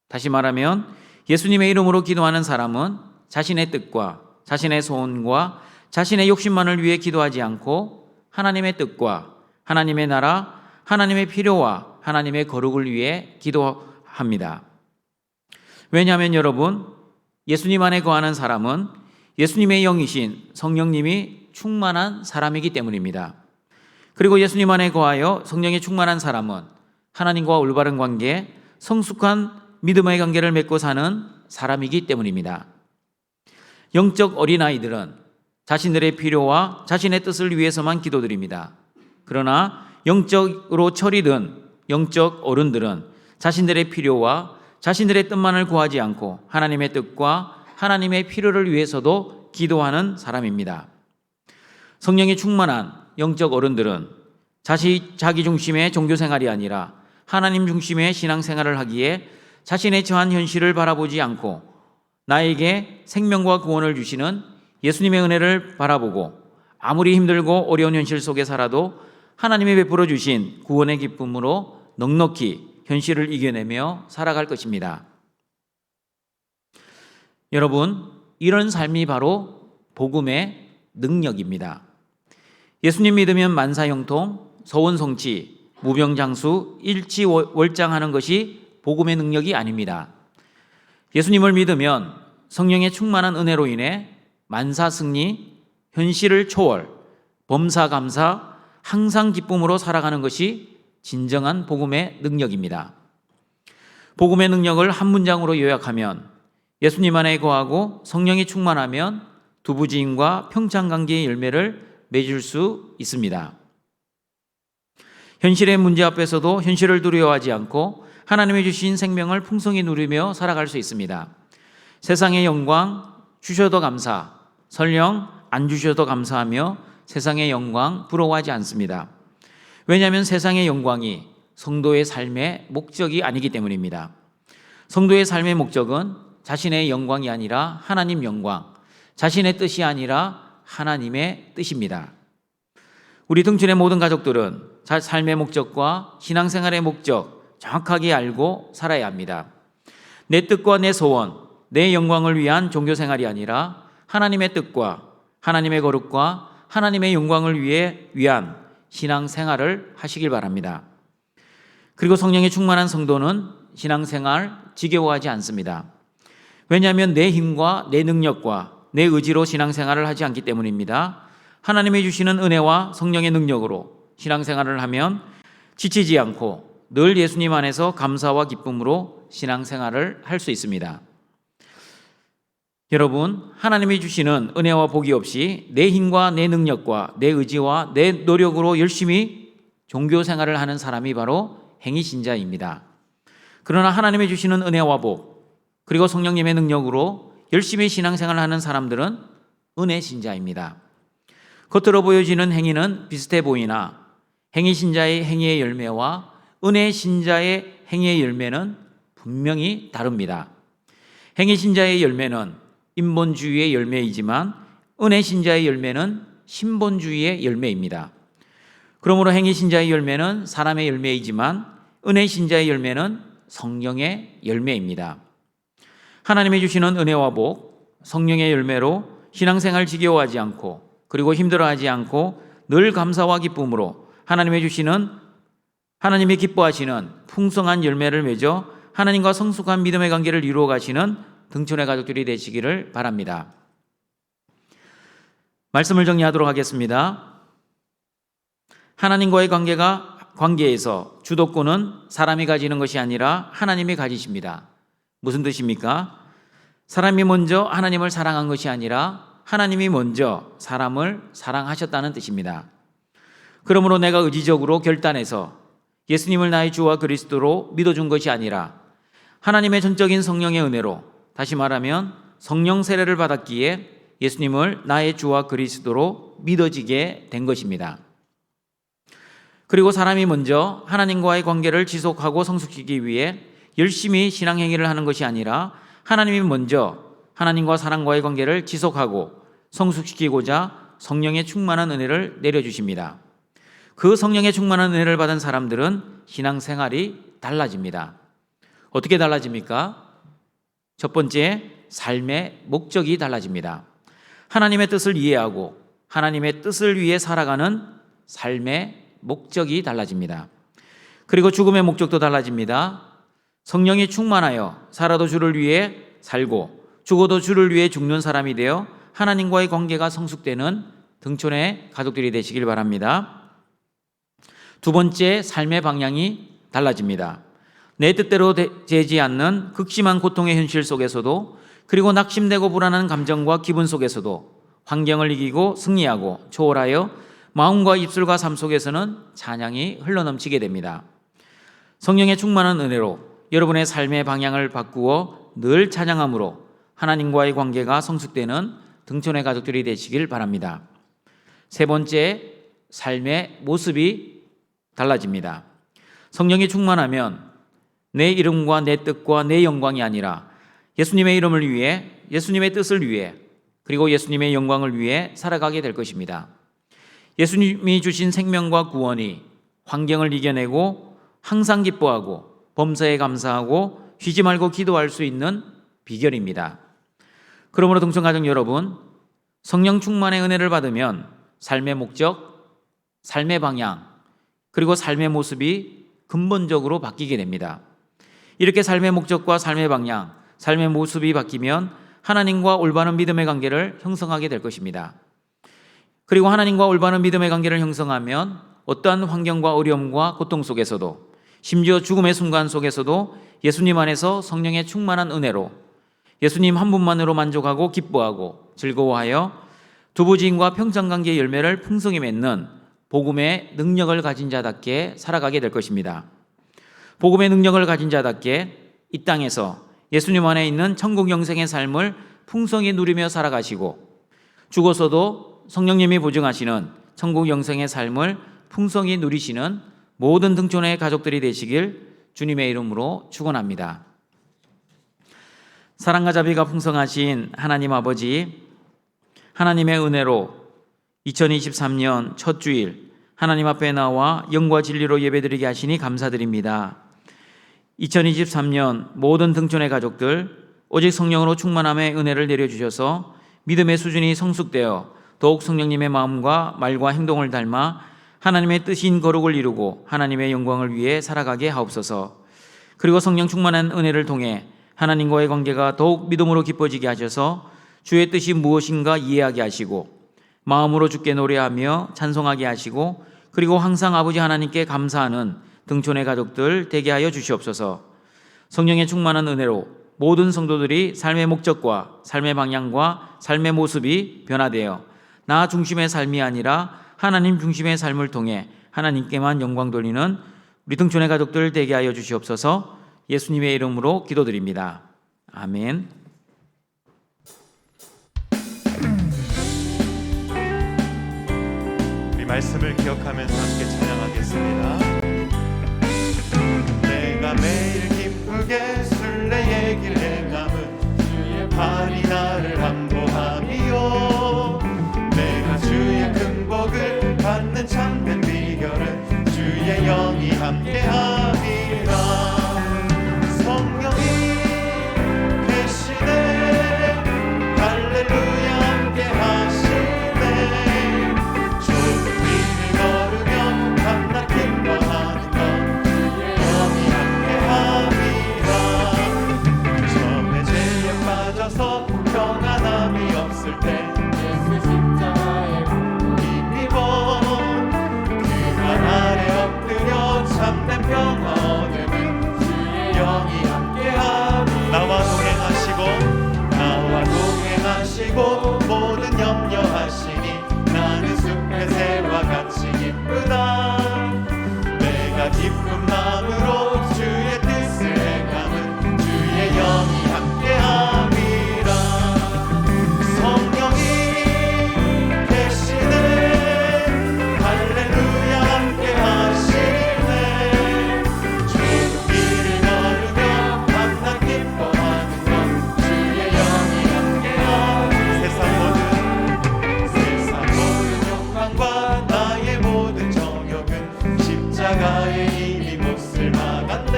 다시 말하면 예수님의 이름으로 기도하는 사람은 자신의 뜻과 자신의 소원과 자신의 욕심만을 위해 기도하지 않고 하나님의 뜻과 하나님의 나라, 하나님의 필요와 하나님의 거룩을 위해 기도합니다. 왜냐하면 여러분, 예수님 안에 거하는 사람은 예수님의 영이신 성령님이 충만한 사람이기 때문입니다. 그리고 예수님 안에 거하여 성령이 충만한 사람은 하나님과 올바른 관계, 성숙한 믿음의 관계를 맺고 사는 사람이기 때문입니다. 영적 어린아이들은 자신들의 필요와 자신의 뜻을 위해서만 기도드립니다. 그러나 영적으로 철이든 영적 어른들은 자신들의 필요와 자신들의 뜻만을 구하지 않고 하나님의 뜻과 하나님의 필요를 위해서도 기도하는 사람입니다. 성령이 충만한 영적 어른들은 자기 중심의 종교 생활이 아니라 하나님 중심의 신앙 생활을 하기에 자신의 처한 현실을 바라보지 않고 나에게 생명과 구원을 주시는 예수님의 은혜를 바라보고 아무리 힘들고 어려운 현실 속에 살아도 하나님이 베풀어 주신 구원의 기쁨으로 넉넉히 현실을 이겨내며 살아갈 것입니다. 여러분, 이런 삶이 바로 복음의 능력입니다. 예수님 믿으면 만사형통, 서원성취, 무병장수, 일치월장하는 것이 복음의 능력이 아닙니다. 예수님을 믿으면 성령의 충만한 은혜로 인해 만사승리, 현실을 초월, 범사감사, 항상 기쁨으로 살아가는 것이 진정한 복음의 능력입니다. 복음의 능력을 한 문장으로 요약하면 예수님 안에 거하고 성령이 충만하면 두부지임과 평창관계의 열매를 맺을 수 있습니다. 현실의 문제 앞에서도 현실을 두려워하지 않고 하나님이 주신 생명을 풍성히 누리며 살아갈 수 있습니다. 세상의 영광 주셔도 감사, 설령 안 주셔도 감사하며 세상의 영광 부러워하지 않습니다. 왜냐하면 세상의 영광이 성도의 삶의 목적이 아니기 때문입니다. 성도의 삶의 목적은 자신의 영광이 아니라 하나님 영광, 자신의 뜻이 아니라 하나님의 뜻입니다. 우리 등촌의 모든 가족들은 삶의 목적과 신앙생활의 목적 정확하게 알고 살아야 합니다. 내 뜻과 내 소원, 내 영광을 위한 종교생활이 아니라 하나님의 뜻과 하나님의 거룩과 하나님의 영광을 위한 신앙생활을 하시길 바랍니다. 그리고 성령이 충만한 성도는 신앙생활 지겨워하지 않습니다. 왜냐하면 내 힘과 내 능력과 내 의지로 신앙생활을 하지 않기 때문입니다. 하나님이 주시는 은혜와 성령의 능력으로 신앙생활을 하면 지치지 않고 늘 예수님 안에서 감사와 기쁨으로 신앙생활을 할 수 있습니다. 여러분, 하나님이 주시는 은혜와 복이 없이 내 힘과 내 능력과 내 의지와 내 노력으로 열심히 종교생활을 하는 사람이 바로 행위신자입니다. 그러나 하나님이 주시는 은혜와 복 그리고 성령님의 능력으로 열심히 신앙생활을 하는 사람들은 은혜신자입니다. 겉으로 보여지는 행위는 비슷해 보이나 행위신자의 행위의 열매와 은혜신자의 행위의 열매는 분명히 다릅니다. 행위신자의 열매는 인본주의의 열매이지만 은혜신자의 열매는 신본주의의 열매입니다. 그러므로 행위신자의 열매는 사람의 열매이지만 은혜신자의 열매는 성령의 열매입니다. 하나님이 주시는 은혜와 복, 성령의 열매로 신앙생활 지겨워하지 않고 그리고 힘들어하지 않고 늘 감사와 기쁨으로 하나님이 기뻐하시는 풍성한 열매를 맺어 하나님과 성숙한 믿음의 관계를 이루어 가시는 등촌의 가족들이 되시기를 바랍니다. 말씀을 정리하도록 하겠습니다. 하나님과의 관계에서 주도권은 사람이 가지는 것이 아니라 하나님이 가지십니다. 무슨 뜻입니까? 사람이 먼저 하나님을 사랑한 것이 아니라 하나님이 먼저 사람을 사랑하셨다는 뜻입니다. 그러므로 내가 의지적으로 결단해서 예수님을 나의 주와 그리스도로 믿어준 것이 아니라 하나님의 전적인 성령의 은혜로, 다시 말하면 성령 세례를 받았기에 예수님을 나의 주와 그리스도로 믿어지게 된 것입니다. 그리고 사람이 먼저 하나님과의 관계를 지속하고 성숙시키기 위해 열심히 신앙행위를 하는 것이 아니라 하나님이 먼저 하나님과 사람과의 관계를 지속하고 성숙시키고자 성령의 충만한 은혜를 내려주십니다. 그 성령의 충만한 은혜를 받은 사람들은 신앙생활이 달라집니다. 어떻게 달라집니까? 첫 번째, 삶의 목적이 달라집니다. 하나님의 뜻을 이해하고 하나님의 뜻을 위해 살아가는 삶의 목적이 달라집니다. 그리고 죽음의 목적도 달라집니다. 성령이 충만하여 살아도 주를 위해 살고 죽어도 주를 위해 죽는 사람이 되어 하나님과의 관계가 성숙되는 등촌의 가족들이 되시길 바랍니다. 두 번째, 삶의 방향이 달라집니다. 내 뜻대로 되지 않는 극심한 고통의 현실 속에서도 그리고 낙심되고 불안한 감정과 기분 속에서도 환경을 이기고 승리하고 초월하여 마음과 입술과 삶 속에서는 찬양이 흘러넘치게 됩니다. 성령의 충만한 은혜로 여러분의 삶의 방향을 바꾸어 늘 찬양함으로 하나님과의 관계가 성숙되는 등촌의 가족들이 되시길 바랍니다. 세 번째, 삶의 모습이 달라집니다. 성령이 충만하면 내 이름과 내 뜻과 내 영광이 아니라 예수님의 이름을 위해, 예수님의 뜻을 위해, 그리고 예수님의 영광을 위해 살아가게 될 것입니다. 예수님이 주신 생명과 구원이 환경을 이겨내고 항상 기뻐하고 범사에 감사하고 쉬지 말고 기도할 수 있는 비결입니다. 그러므로 등촌가족 여러분, 성령 충만의 은혜를 받으면 삶의 목적, 삶의 방향, 그리고 삶의 모습이 근본적으로 바뀌게 됩니다. 이렇게 삶의 목적과 삶의 방향, 삶의 모습이 바뀌면 하나님과 올바른 믿음의 관계를 형성하게 될 것입니다. 그리고 하나님과 올바른 믿음의 관계를 형성하면 어떠한 환경과 어려움과 고통 속에서도, 심지어 죽음의 순간 속에서도 예수님 안에서 성령의 충만한 은혜로 예수님 한 분만으로 만족하고 기뻐하고 즐거워하여 두부지인과 평창관계의 열매를 풍성히 맺는 복음의 능력을 가진 자답게 살아가게 될 것입니다. 복음의 능력을 가진 자답게 이 땅에서 예수님 안에 있는 천국 영생의 삶을 풍성히 누리며 살아가시고 죽어서도 성령님이 보증하시는 천국 영생의 삶을 풍성히 누리시는 모든 등촌의 가족들이 되시길 주님의 이름으로 축원합니다. 사랑과 자비가 풍성하신 하나님 아버지, 하나님의 은혜로 2023년 첫 주일 하나님 앞에 나와 영과 진리로 예배드리게 하시니 감사드립니다. 2023년 모든 등촌의 가족들 오직 성령으로 충만함의 은혜를 내려주셔서 믿음의 수준이 성숙되어 더욱 성령님의 마음과 말과 행동을 닮아 하나님의 뜻인 거룩을 이루고 하나님의 영광을 위해 살아가게 하옵소서. 그리고 성령 충만한 은혜를 통해 하나님과의 관계가 더욱 믿음으로 깊어지게 하셔서 주의 뜻이 무엇인가 이해하게 하시고 마음으로 주께 노래하며 찬송하게 하시고 그리고 항상 아버지 하나님께 감사하는 등촌의 가족들 되게 하여 주시옵소서. 성령의 충만한 은혜로 모든 성도들이 삶의 목적과 삶의 방향과 삶의 모습이 변화되어 나 중심의 삶이 아니라 하나님 중심의 삶을 통해 하나님께만 영광 돌리는 우리 등촌의 가족들 되게 하여 주시옵소서. 예수님의 이름으로 기도드립니다. 아멘. 우리 말씀을 기억하면서 함께 찬양하겠습니다. 내가 매일 기쁘게 순례의 길 행함은 주의 팔이 나를 함보함이요. 내가 주의 큰 복을 받는 참된 비결은 주의 영이 함께함이라. 성령이 계시네 할렐루야 함께하시네. 좁은 길을 걸으며 밤낮 기뻐하는 것 주의 영이 함께함이라. 처음에 죄에 빠져서 평안함이 없을 때 예수 십자가에 힘입어 그 발 아래 엎드려 참된 평화 얻으면 주의 영이 함께하니. 나와 동행하시고 모든 염려하시니 나는 숲의 새와 같이 기쁘다. 내가 기쁜 마음으로 주의 뜻을 행함은 주의 영이 함께함이라. 성령이 계시네 할렐루야 함께하시네. 좁은 길을 걸으며 밤낮 기뻐하는 것 주의 영이 함께하니. 세상 모든 욕망과 나의 모든 정욕은 십자가에 이미 몫을 막았네.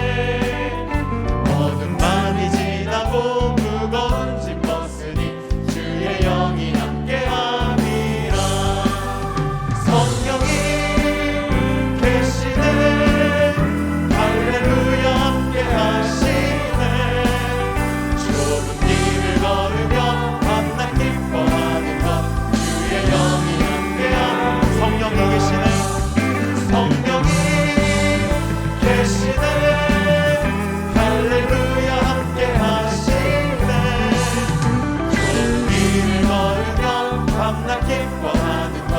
모든 밤이 지나고 무거운 짐 벗으니 주의 영이 함께함이라. 성령이 계시네 할렐루야 함께하시네. 좁은 길을 걸으며 밤낮 기뻐하는 것 주의 영이 함께함. 성령이 계시네 성령이 계시네 할렐루야 함께하시네. 좁은 길을 걸으며 밤낮 기뻐하는 것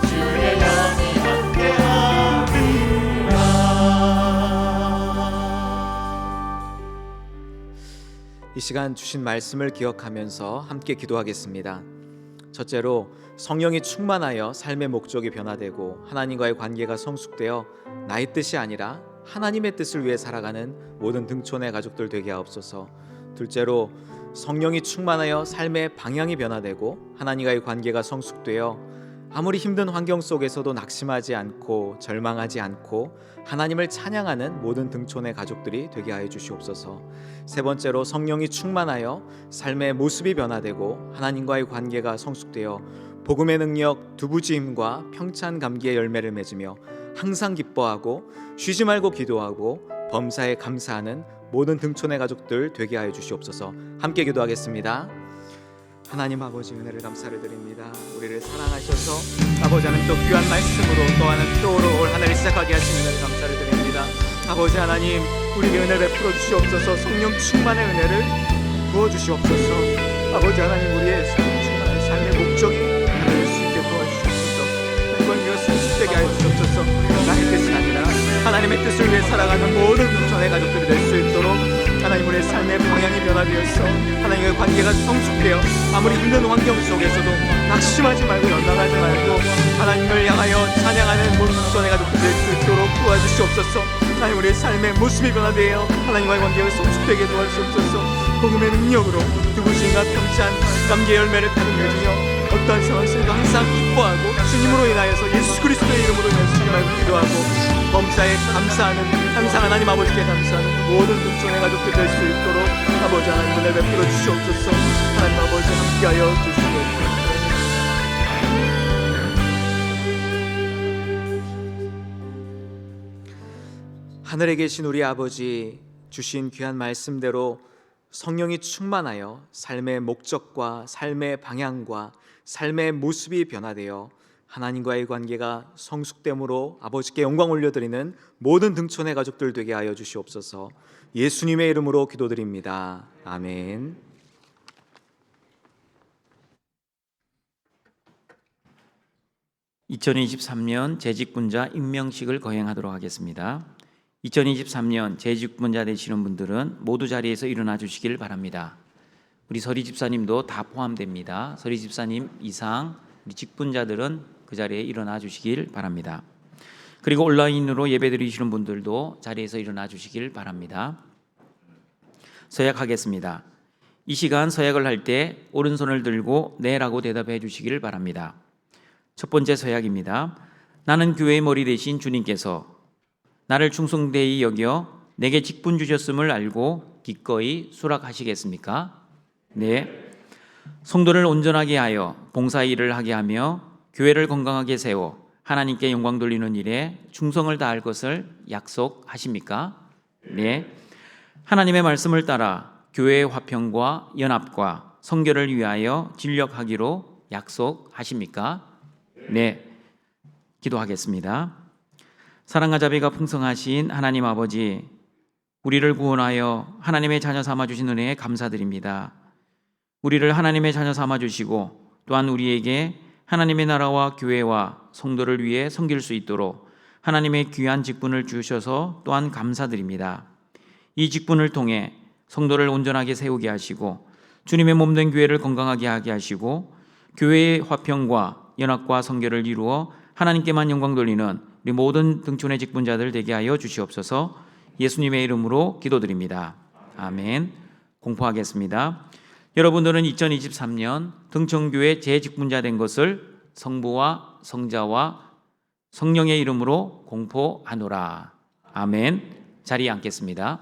주의 영이 함께함이라. 이 시간 주신 말씀을 기억하면서 함께 기도하겠습니다. 첫째로 성령이 충만하여 삶의 목적이 변화되고 하나님과의 관계가 성숙되어 나의 뜻이 아니라 하나님의 뜻을 위해 살아가는 모든 등촌의 가족들 되게 하옵소서. 둘째로 성령이 충만하여 삶의 방향이 변화되고 하나님과의 관계가 성숙되어 아무리 힘든 환경 속에서도 낙심하지 않고 절망하지 않고 하나님을 찬양하는 모든 등촌의 가족들이 되게 하여 주시옵소서. 세 번째로 성령이 충만하여 삶의 모습이 변화되고 하나님과의 관계가 성숙되어 복음의 능력, 두부지임과 평찬 감기의 열매를 맺으며 항상 기뻐하고 쉬지 말고 기도하고 범사에 감사하는 모든 등촌의 가족들 되게 하여 주시옵소서. 함께 기도하겠습니다. 하나님 아버지, 은혜를 감사를 드립니다. 우리를 사랑하셔서 아버지 하나님 또 귀한 말씀으로 또 하는 표로 올 하나를 시작하게 하신 은혜를 감사를 드립니다. 아버지 하나님, 우리에게 은혜 베풀어 주시옵소서. 성령 충만의 은혜를 부어 주시옵소서. 아버지 하나님, 우리의 성령 충만한 삶의 목적이 하나될 수 있게 도와주시옵소서. 하나님과 성숙되게 하여 주시옵소서. 나의 뜻이 아니라 하나님의 뜻을 위해 살아가는 모든 전의 가족들이 될 수 있도록 하나님, 우리의 삶의 방향이 변화되어서 하나님과의 관계가 성숙되어 아무리 힘든 환경 속에서도 낙심하지 말고 연망하지 말고 하나님을 향하여 찬양하는 모든 전의 가족들이 될 수 있도록 도와주시옵소서. 하나님, 우리의 삶의 모습이 변화되어 하나님과의 관계가 성숙되게 도와주시옵소서. 복음의 능력으로 두부신과 평찬 감기의 열매를 가득 맺으며 어떠한 상황 속에도 항상 기뻐하고 주님으로 인하여서 예수 그리스도의 이름으로 인하여서 말고 기도하고 범사에 감사하는, 항상 하나님 아버지께 감사하는 모든 등촌의 가족들 될 수 있도록 아버지 하나님 은혜 베풀어 주시옵소서. 하나님 아버지 함께하여 주시옵소서. 하늘에 계신 우리 아버지, 주신 귀한 말씀대로 성령이 충만하여 삶의 목적과 삶의 방향과 삶의 모습이 변화되어 하나님과의 관계가 성숙됨으로 아버지께 영광 올려드리는 모든 등촌의 가족들 되게 하여 주시옵소서. 예수님의 이름으로 기도드립니다. 아멘. (2023년) 재직분자 임명식을 거행하도록 하겠습니다. 2023년 재직분자 되시는 분들은 모두 자리에서 일어나 주시길 바랍니다. 우리 서리 집사님도 다 포함됩니다. 서리 집사님 이상 우리 직분자들은 그 자리에 일어나 주시길 바랍니다. 그리고 온라인으로 예배드리시는 분들도 자리에서 일어나 주시길 바랍니다. 서약하겠습니다. 이 시간 서약을 할 때 오른손을 들고 네라고 대답해 주시길 바랍니다. 첫 번째 서약입니다. 나는 교회의 머리 되신 주님께서 나를 충성되이 여겨 내게 직분 주셨음을 알고 기꺼이 수락하시겠습니까? 네. 성도를 온전하게 하여 봉사 일을 하게 하며 교회를 건강하게 세워 하나님께 영광 돌리는 일에 충성을 다할 것을 약속하십니까? 네. 하나님의 말씀을 따라 교회의 화평과 연합과 선교를 위하여 진력하기로 약속하십니까? 네. 기도하겠습니다. 사랑과 자비가 풍성하신 하나님 아버지, 우리를 구원하여 하나님의 자녀 삼아주신 은혜에 감사드립니다. 우리를 하나님의 자녀 삼아주시고 또한 우리에게 하나님의 나라와 교회와 성도를 위해 섬길 수 있도록 하나님의 귀한 직분을 주셔서 또한 감사드립니다. 이 직분을 통해 성도를 온전하게 세우게 하시고 주님의 몸된 교회를 건강하게 하게 하시고 교회의 화평과 연합과 선교를 이루어 하나님께만 영광 돌리는 우리 모든 등촌의 직분자들 되게 하여 주시옵소서. 예수님의 이름으로 기도드립니다. 아멘. 공포하겠습니다. 여러분들은 2023년 등촌교회 재직분자 된 것을 성부와 성자와 성령의 이름으로 공포하노라. 아멘. 자리에 앉겠습니다.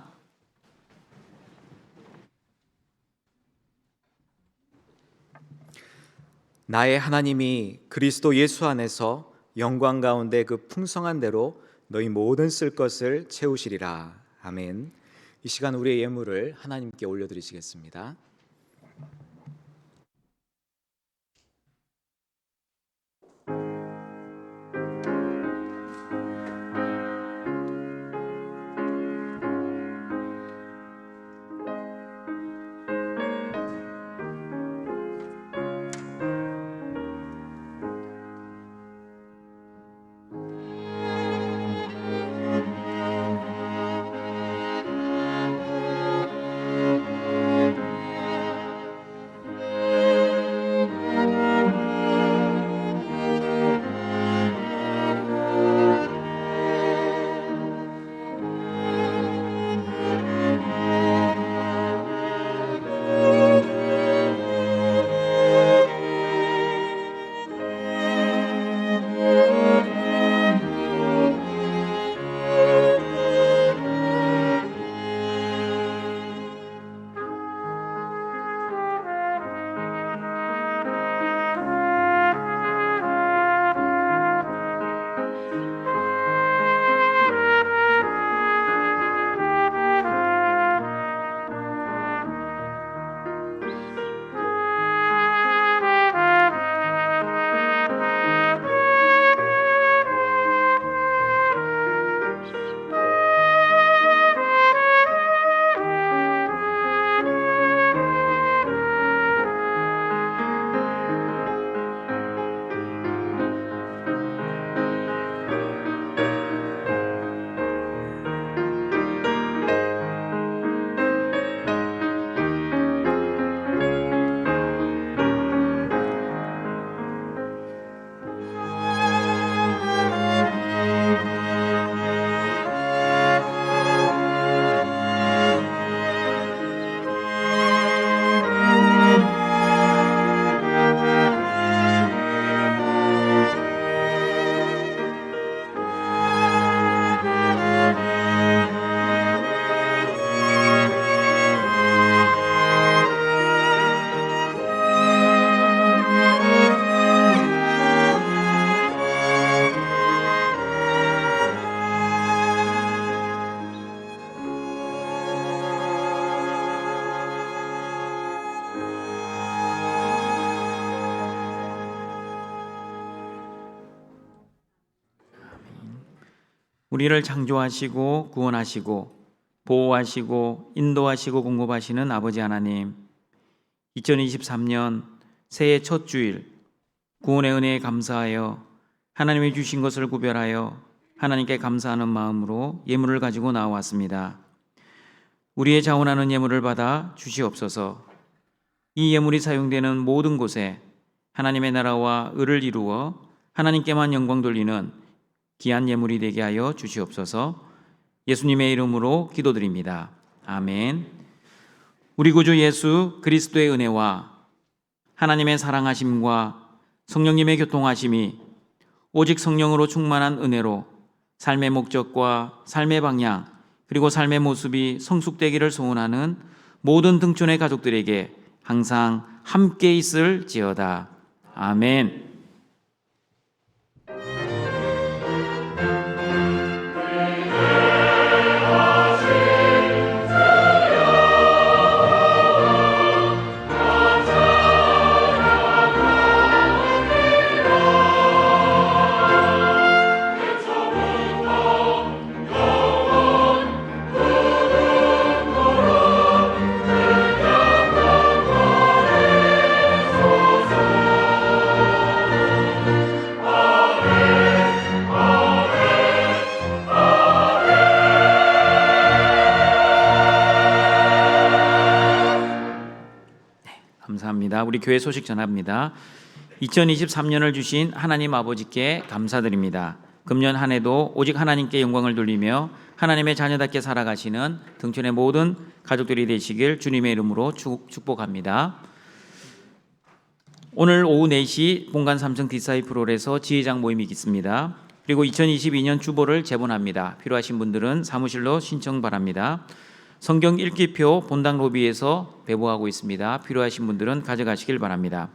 나의 하나님이 그리스도 예수 안에서 영광 가운데 그 풍성한 대로 너희 모든 쓸 것을 채우시리라. 아멘. 이 시간 우리의 예물을 하나님께 올려드리시겠습니다. 우리를 창조하시고 구원하시고 보호하시고 인도하시고 공급하시는 아버지 하나님, 2023년 새해 첫 주일 구원의 은혜에 감사하여 하나님이 주신 것을 구별하여 하나님께 감사하는 마음으로 예물을 가지고 나왔습니다. 우리의 자원하는 예물을 받아 주시옵소서. 이 예물이 사용되는 모든 곳에 하나님의 나라와 의를 이루어 하나님께만 영광 돌리는 귀한 예물이 되게 하여 주시옵소서. 예수님의 이름으로 기도드립니다. 아멘. 우리 구주 예수 그리스도의 은혜와 하나님의 사랑하심과 성령님의 교통하심이 오직 성령으로 충만한 은혜로 삶의 목적과 삶의 방향 그리고 삶의 모습이 성숙되기를 소원하는 모든 등촌의 가족들에게 항상 함께 있을지어다. 아멘. 감사합니다. 우리 교회 소식 전합니다. 2023년을 주신 하나님 아버지께 감사드립니다. 금년 한 해도 오직 하나님께 영광을 돌리며 하나님의 자녀답게 살아가시는 등촌의 모든 가족들이 되시길 주님의 이름으로 축복합니다. 오늘 오후 4시 본관 삼성 디사이프롤에서 지회장 모임이 있습니다. 그리고 2022년 주보를 제본합니다. 필요하신 분들은 사무실로 신청 바랍니다. 성경 읽기표 본당 로비에서 배부하고 있습니다. 필요하신 분들은 가져가시길 바랍니다.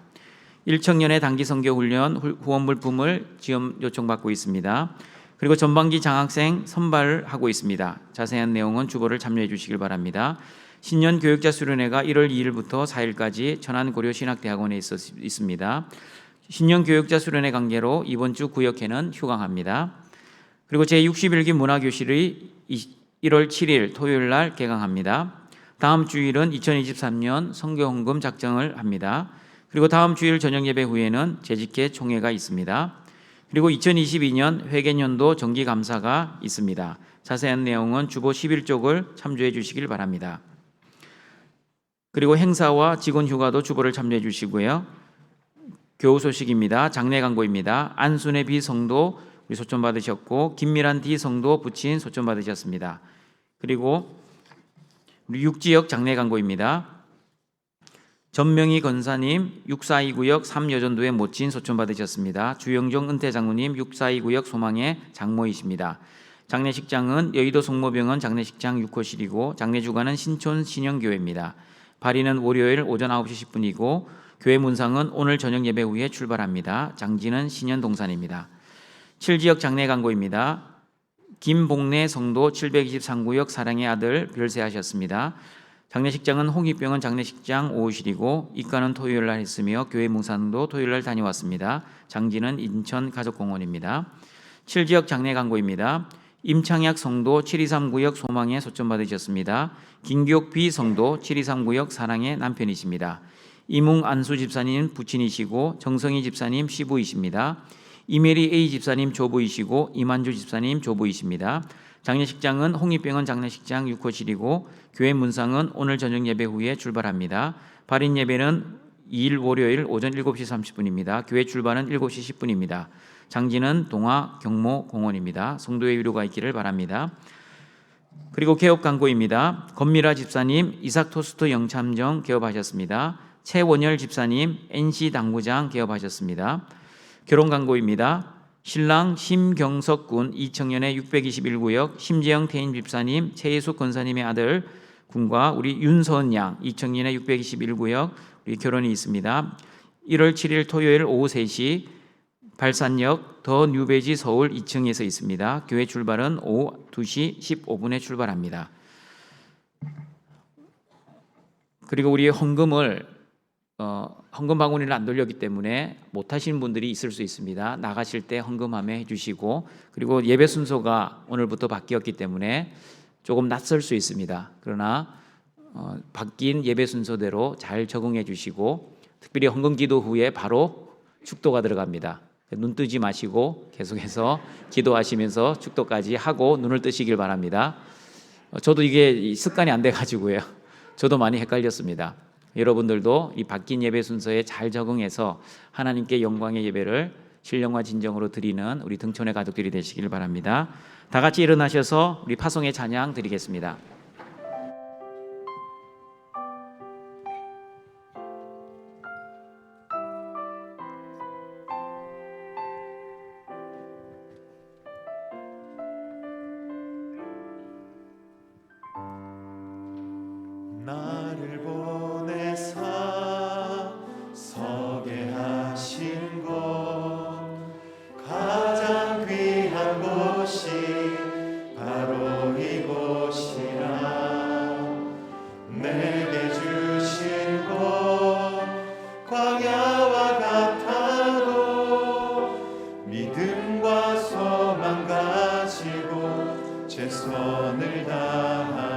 1청년의 단기 선교 훈련 후원 물품을 지원 요청받고 있습니다. 그리고 전반기 장학생 선발을 하고 있습니다. 자세한 내용은 주보를 참여해 주시길 바랍니다. 신년 교육자 수련회가 1월 2일부터 4일까지 천안고려신학대학원에 있습니다. 신년 교육자 수련회 관계로 이번 주 구역회는 휴강합니다. 그리고 제61기 문화교실이 1월 7일 토요일 날 개강합니다. 다음 주일은 2023년 선교헌금 작정을 합니다. 그리고 다음 주일 저녁 예배 후에는 재직회 총회가 있습니다. 그리고 2022년 회계년도 정기감사가 있습니다. 자세한 내용은 주보 11쪽을 참조해 주시길 바랍니다. 그리고 행사와 직원 휴가도 주보를 참조해 주시고요. 교우 소식입니다. 장례 광고입니다. 안순의 비성도 우리 소천 받으셨고 김미란 디성도 부친 소천 받으셨습니다. 그리고 우리 6지역 장례 광고입니다. 전명희 건사님 642구역 3여전도에 모친 소천 받으셨습니다. 주영종 은퇴장로님 642구역 소망의 장모이십니다. 장례식장은 여의도 성모병원 장례식장 6호실이고 장례주관은 신촌 신영교회입니다. 발인은 월요일 오전 9시 10분이고 교회 문상은 오늘 저녁 예배 후에 출발합니다. 장지는 신현동산입니다. 7지역 장례 광고입니다. 김복래 성도 723구역 사랑의 아들 별세하셨습니다. 장례식장은 홍익병원 장례식장 5호실이고 입가는 토요일 날 했으며 교회 뭉산도 토요일 날 다녀왔습니다. 장지는 인천 가족공원입니다. 7지역 장례 광고입니다. 임창약 성도 723구역 소망에 소천 받으셨습니다. 김기옥 B 성도 723구역 사랑의 남편이십니다. 이뭉 안수 집사님 부친이시고 정성희 집사님 시부이십니다. 이메리 A 집사님 조부이시고 이만주 집사님 조부이십니다. 장례식장은 홍익병원 장례식장 6호실이고 교회 문상은 오늘 저녁 예배 후에 출발합니다. 발인 예배는 2일 월요일 오전 7시 30분입니다. 교회 출발은 7시 10분입니다. 장지는 동화 경모 공원입니다. 성도의 위로가 있기를 바랍니다. 그리고 개업 광고입니다. 건미라 집사님 이삭 토스트 영참정 개업하셨습니다. 최원열 집사님 NC 당구장 개업하셨습니다. 결혼 광고입니다. 신랑 심경석 군 이청년의 621구역 심재영 태인 집사님 최예숙 권사님의 아들 군과 우리 윤선 양 이청년의 621구역 우리 결혼이 있습니다. 1월 7일 토요일 오후 3시 발산역 더 뉴베지 서울 2층에서 있습니다. 교회 출발은 오후 2시 15분에 출발합니다. 그리고 우리의 헌금을 헌금 바구니를 안 돌렸기 때문에 못 하시는 분들이 있을 수 있습니다. 나가실 때 헌금함에 해주시고, 그리고 예배 순서가 오늘부터 바뀌었기 때문에 조금 낯설 수 있습니다. 그러나 바뀐 예배 순서대로 잘 적응해 주시고, 특별히 헌금 기도 후에 바로 축도가 들어갑니다. 눈 뜨지 마시고 계속해서 기도하시면서 축도까지 하고 눈을 뜨시길 바랍니다. 저도 이게 습관이 안 돼가지고요. 저도 많이 헷갈렸습니다. 여러분들도 이 바뀐 예배 순서에 잘 적응해서 하나님께 영광의 예배를 신령과 진정으로 드리는 우리 등촌의 가족들이 되시길 바랍니다. 다 같이 일어나셔서 우리 파송의 찬양 드리겠습니다. 나를 보내사 서게 하신 곳, 가장 귀한 곳이 바로 이곳이라. 내게 주신 곳 광야와 같아도 믿음과 소망 가지고 최선을 다하